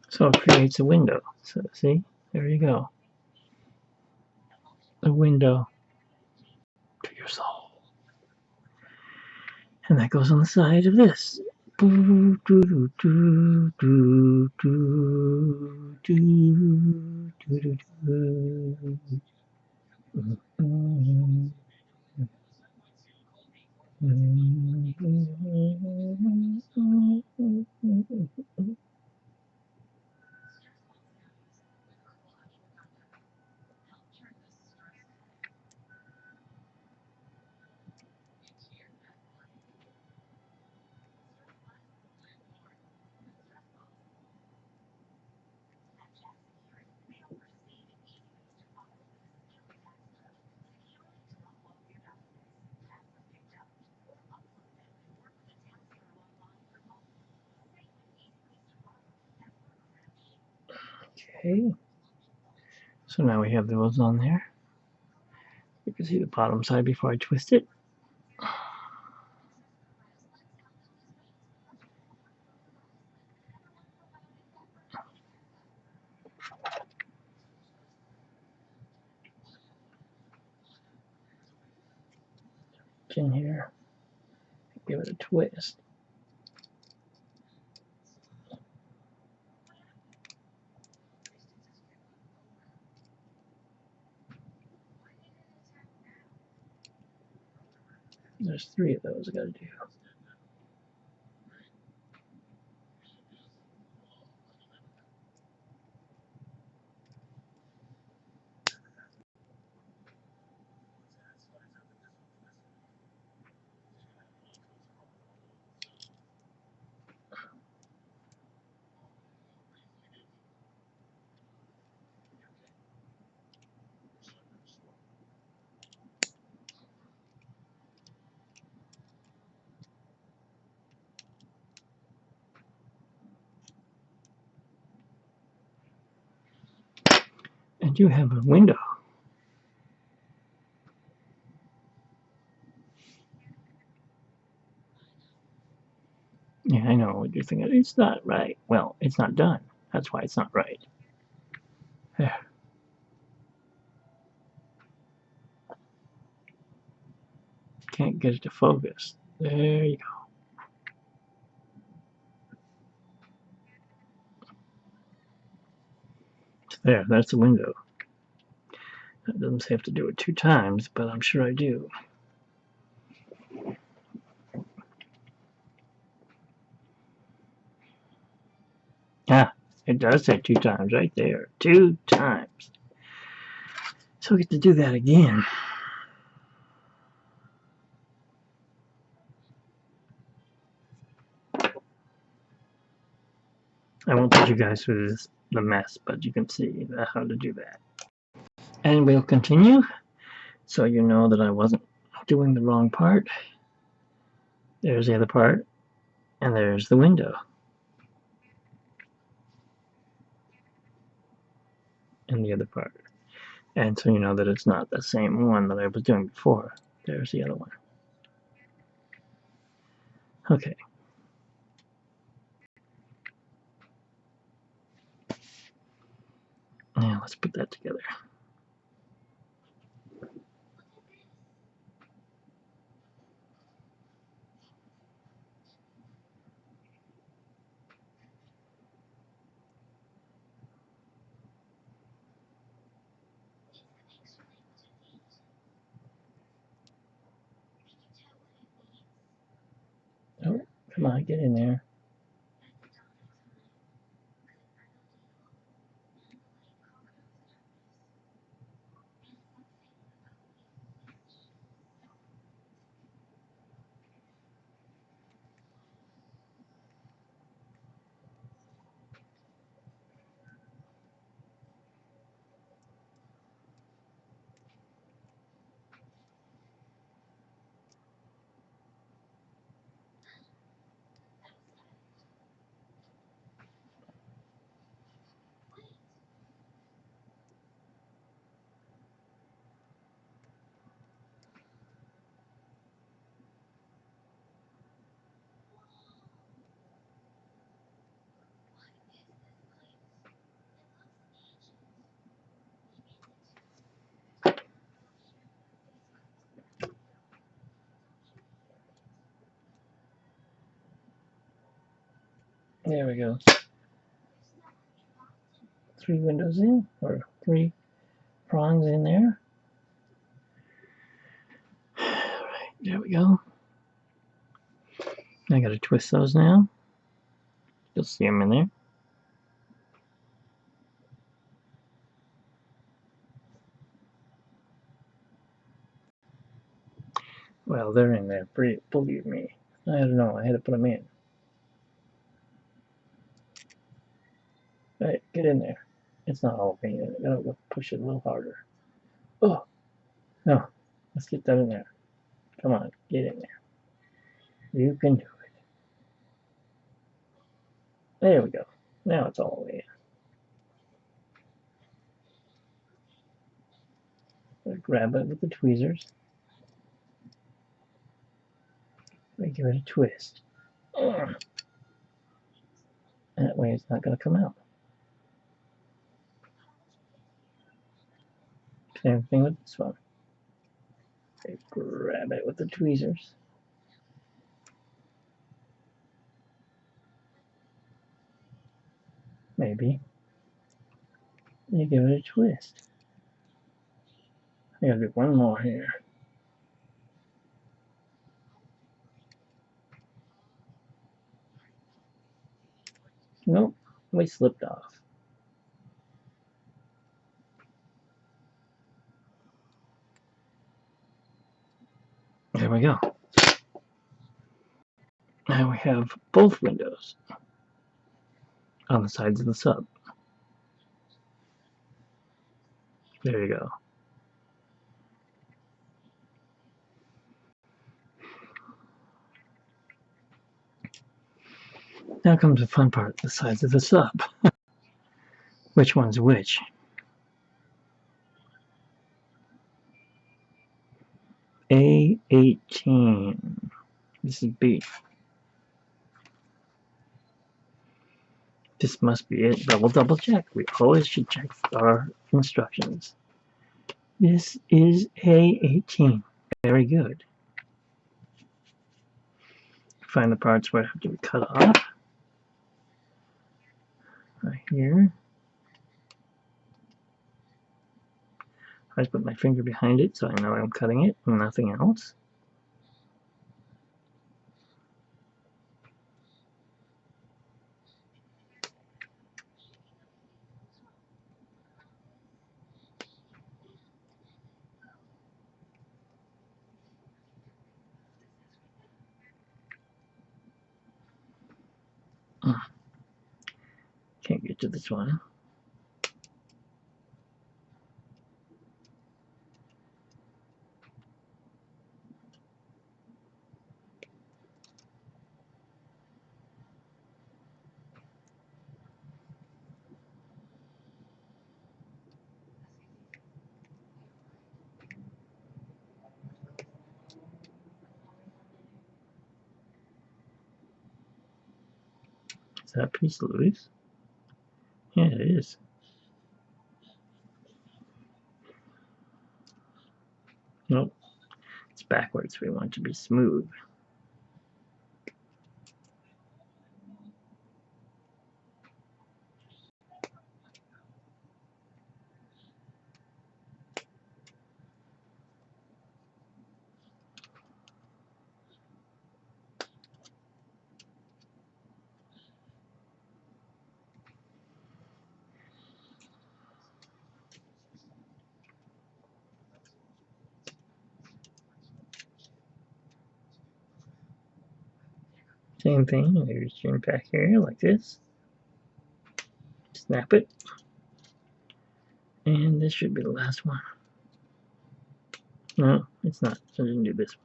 So it creates a window. So see, there you go. A window to your soul. And that goes on the side of this. Okay. So now we have those on there. You can see the bottom side before I twist it. reach in here, give it a twist. There's 3 of those I gotta do. And you have a window. Yeah, I know what you're thinking. It's not right. Well, it's not done. That's why it's not right. There. Can't get it to focus. There you go. There, that's the window. That doesn't have to do it 2 times, but I'm sure I do. Ah, it does say 2 times right there. 2 times. So we get to do that again. I won't put you guys through this, the mess, but you can see how to do that. And we'll continue, so you know that I wasn't doing the wrong part. There's the other part, and there's the window. And the other part. And so you know that it's not the same one that I was doing before. There's the other one. Okay. Now let's put that together. Oh, come on, get in there. There we go. 3 windows in, or 3 prongs in there. Alright, there we go. I gotta twist those now. You'll see them in there. Well, they're in there, believe me. I don't know, I had to put them in. Alright, get in there. It's not all pain. I gotta push it a little harder. Oh, no. Let's get that in there. Come on, get in there. You can do it. There we go. Now it's all the way in. Grab it with the tweezers. And give it a twist. That way it's not going to come out. Same thing with this one. Okay, grab it with the tweezers. Maybe. You give it a twist. I gotta do one more here. Nope, we slipped off. There we go. Now we have both windows on the sides of the sub. There you go. Now comes the fun part, the sides of the sub. Which one's which? A18. This is B. This must be it, but we'll double check. We always should check our instructions. This is A18. Very good. Find the parts where it have to be cut off. Right here. I just put my finger behind it so I know I'm cutting it and nothing else. Can't get to this one. Is that piece loose? Yeah, it is. Nope. It's backwards. We want it to be smooth. Same thing. You turn back here like this. Snap it. And this should be the last one. No, it's not. So I didn't do this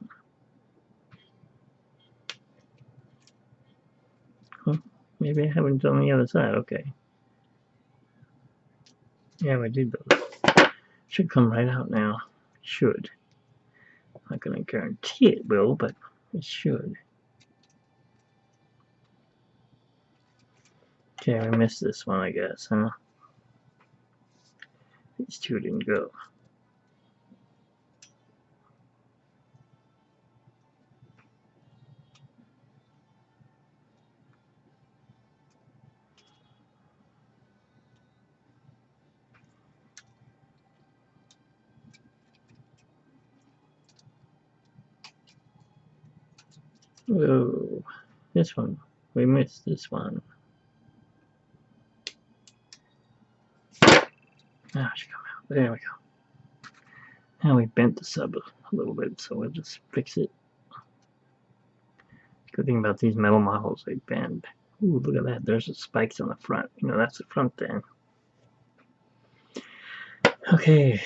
one. Oh, maybe I haven't done the other side. Okay. Yeah, I did those. Should come right out now. Should. I'm not going to guarantee it will, but it should. Okay, we missed this one, I guess, huh? These two didn't go. Whoa, this one. We missed this one. Now it should come out. There we go. Now we bent the sub a little bit, so we'll just fix it. Good thing about these metal models, they bend. Ooh, look at that. There's the spikes on the front. You know, that's the front end. Okay.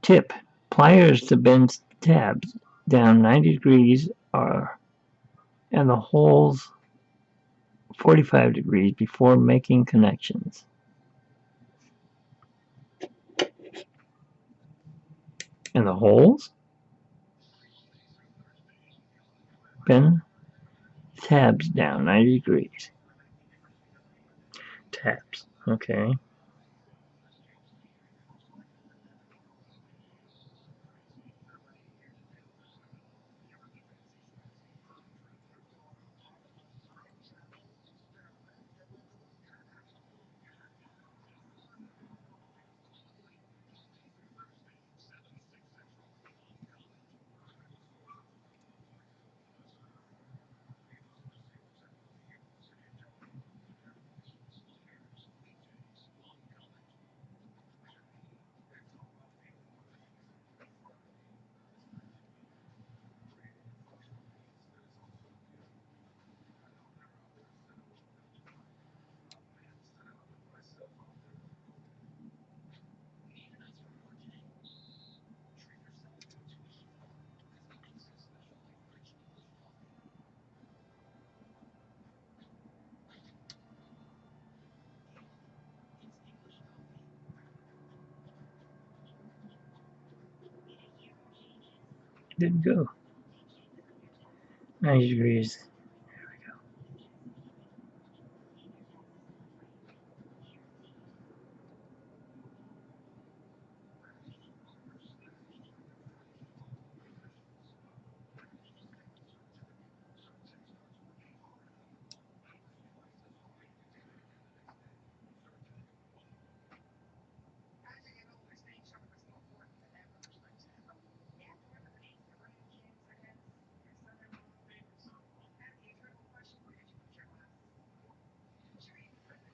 Tip. Pliers to bend tabs down 90 degrees and the holes 45 degrees before making connections. And the holes? Bend tabs down 90 degrees. Tabs. Okay. Didn't go. 90 degrees.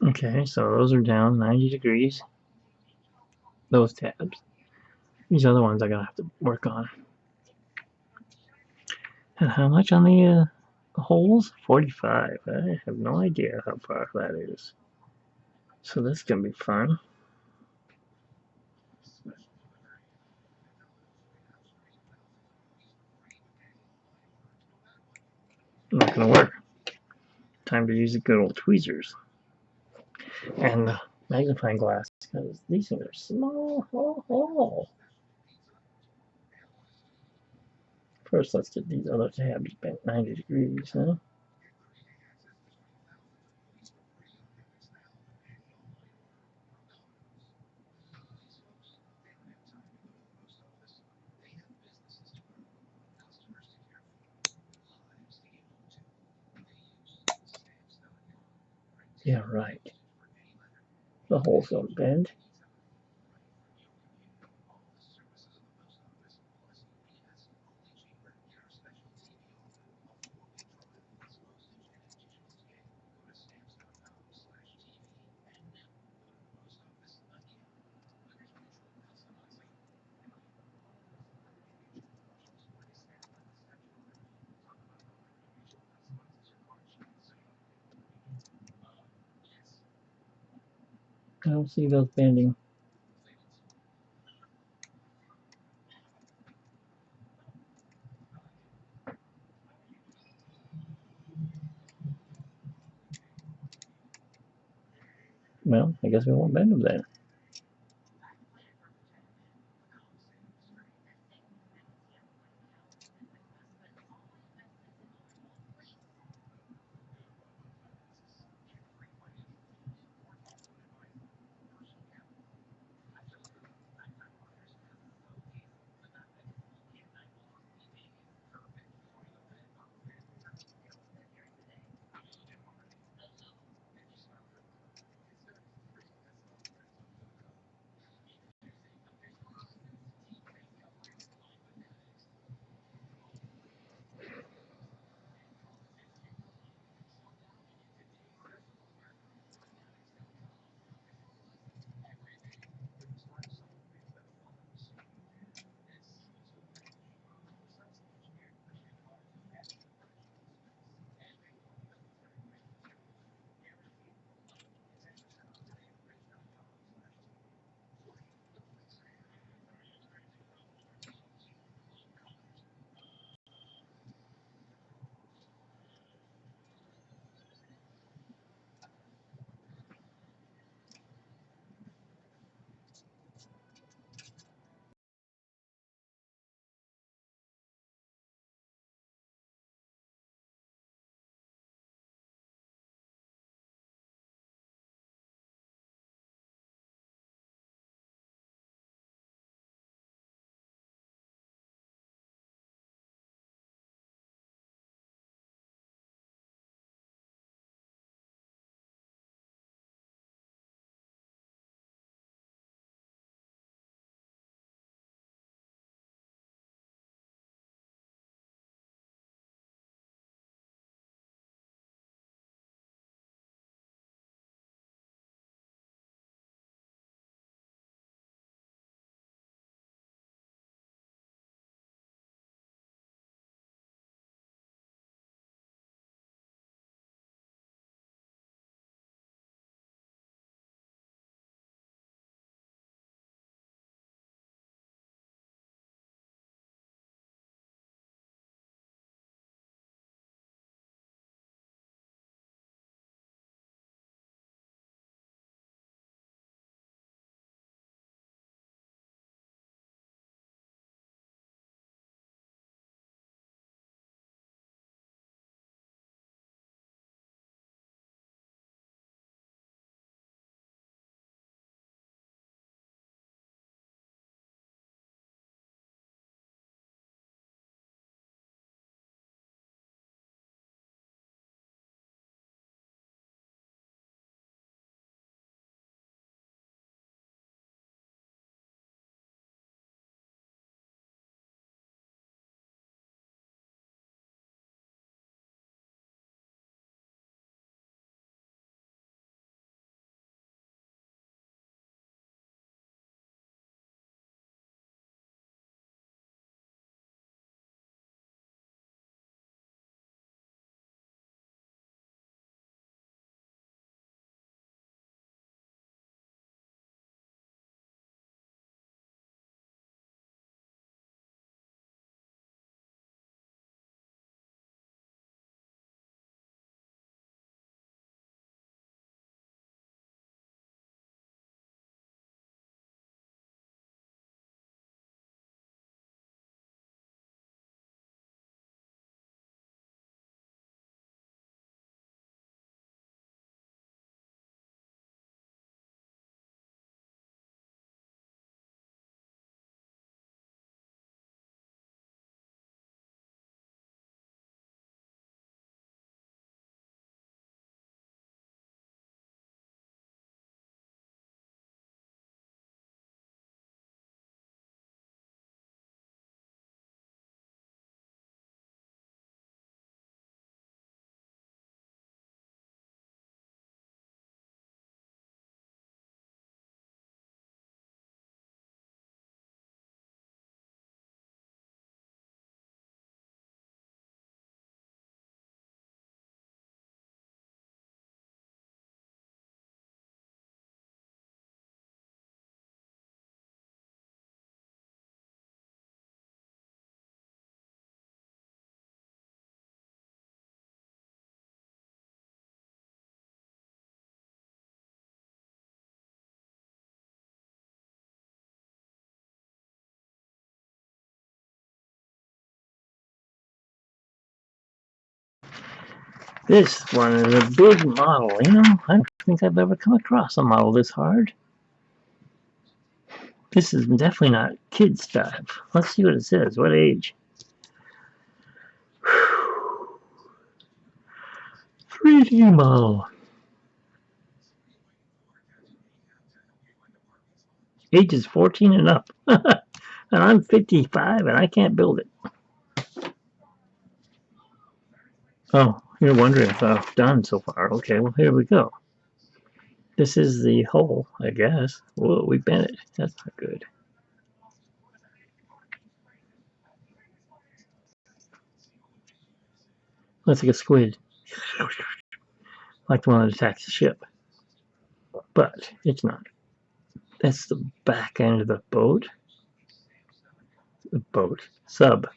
Okay, so those are down 90 degrees. Those tabs. These other ones I gotta have to work on. And how much on the holes? 45. I have no idea how far that is. So this is gonna be fun. Not gonna work. Time to use the good old tweezers. And the magnifying glass, because these things are small. First, let's get these other tabs bent 90 degrees, huh? Yeah, right. The holes don't bend. I don't see those bending. Well, I guess we won't bend them then. This one is a big model, you know. I don't think I've ever come across a model this hard. This is definitely not kid stuff. Let's see what it says. What age? 3D model. Age is 14 and up. And I'm 55 and I can't build it. Oh, you're wondering if I've done so far. Okay, well, here we go. This is the hull, I guess. Whoa, we bent it. That's not good. Looks like a squid. Like the one that attacks the ship. But it's not. That's the back end of the boat. The boat. Sub.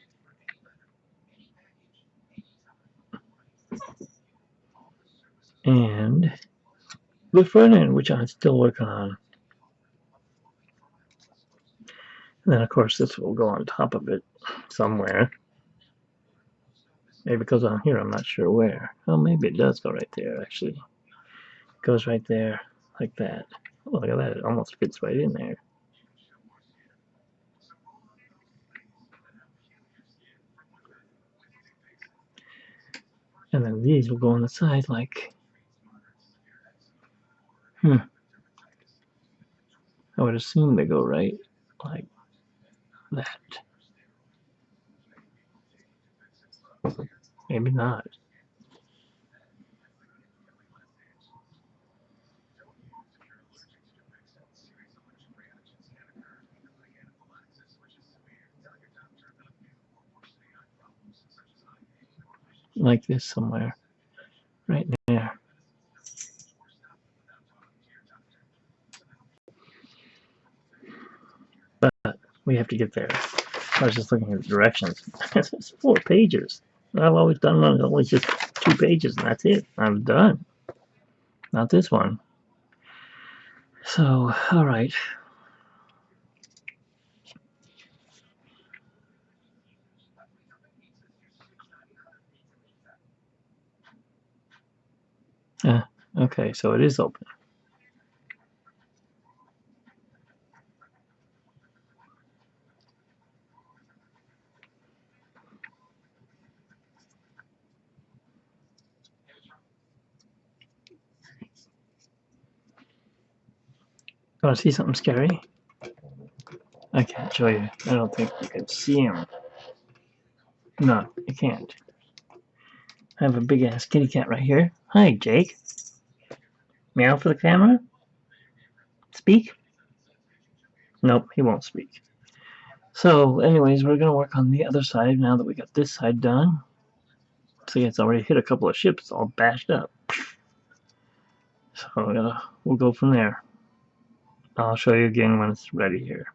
And the front end, which I'm still working on. And then, of course, this will go on top of it somewhere. Maybe it goes on here, I'm not sure where. Oh, maybe it does go right there, actually. It goes right there, like that. Oh, look at that, it almost fits right in there. And then these will go on the side like... I would assume they go right like that. Maybe not. Like this somewhere. Right there. But we have to get there. I was just looking at the directions. It's 4 pages. I've always done one, only just 2 pages, and that's it. I'm done. Not this one. So, alright. Okay, so it is open. Want to see something scary? I can't show you. I don't think you can see him. No, you can't. I have a big ass kitty cat right here. Hi, Jake. Meow for the camera? Speak? Nope, he won't speak. So, anyways, we're going to work on the other side now that we got this side done. See, it's already hit a couple of ships all bashed up. So, we'll go from there. I'll show you again when it's ready here.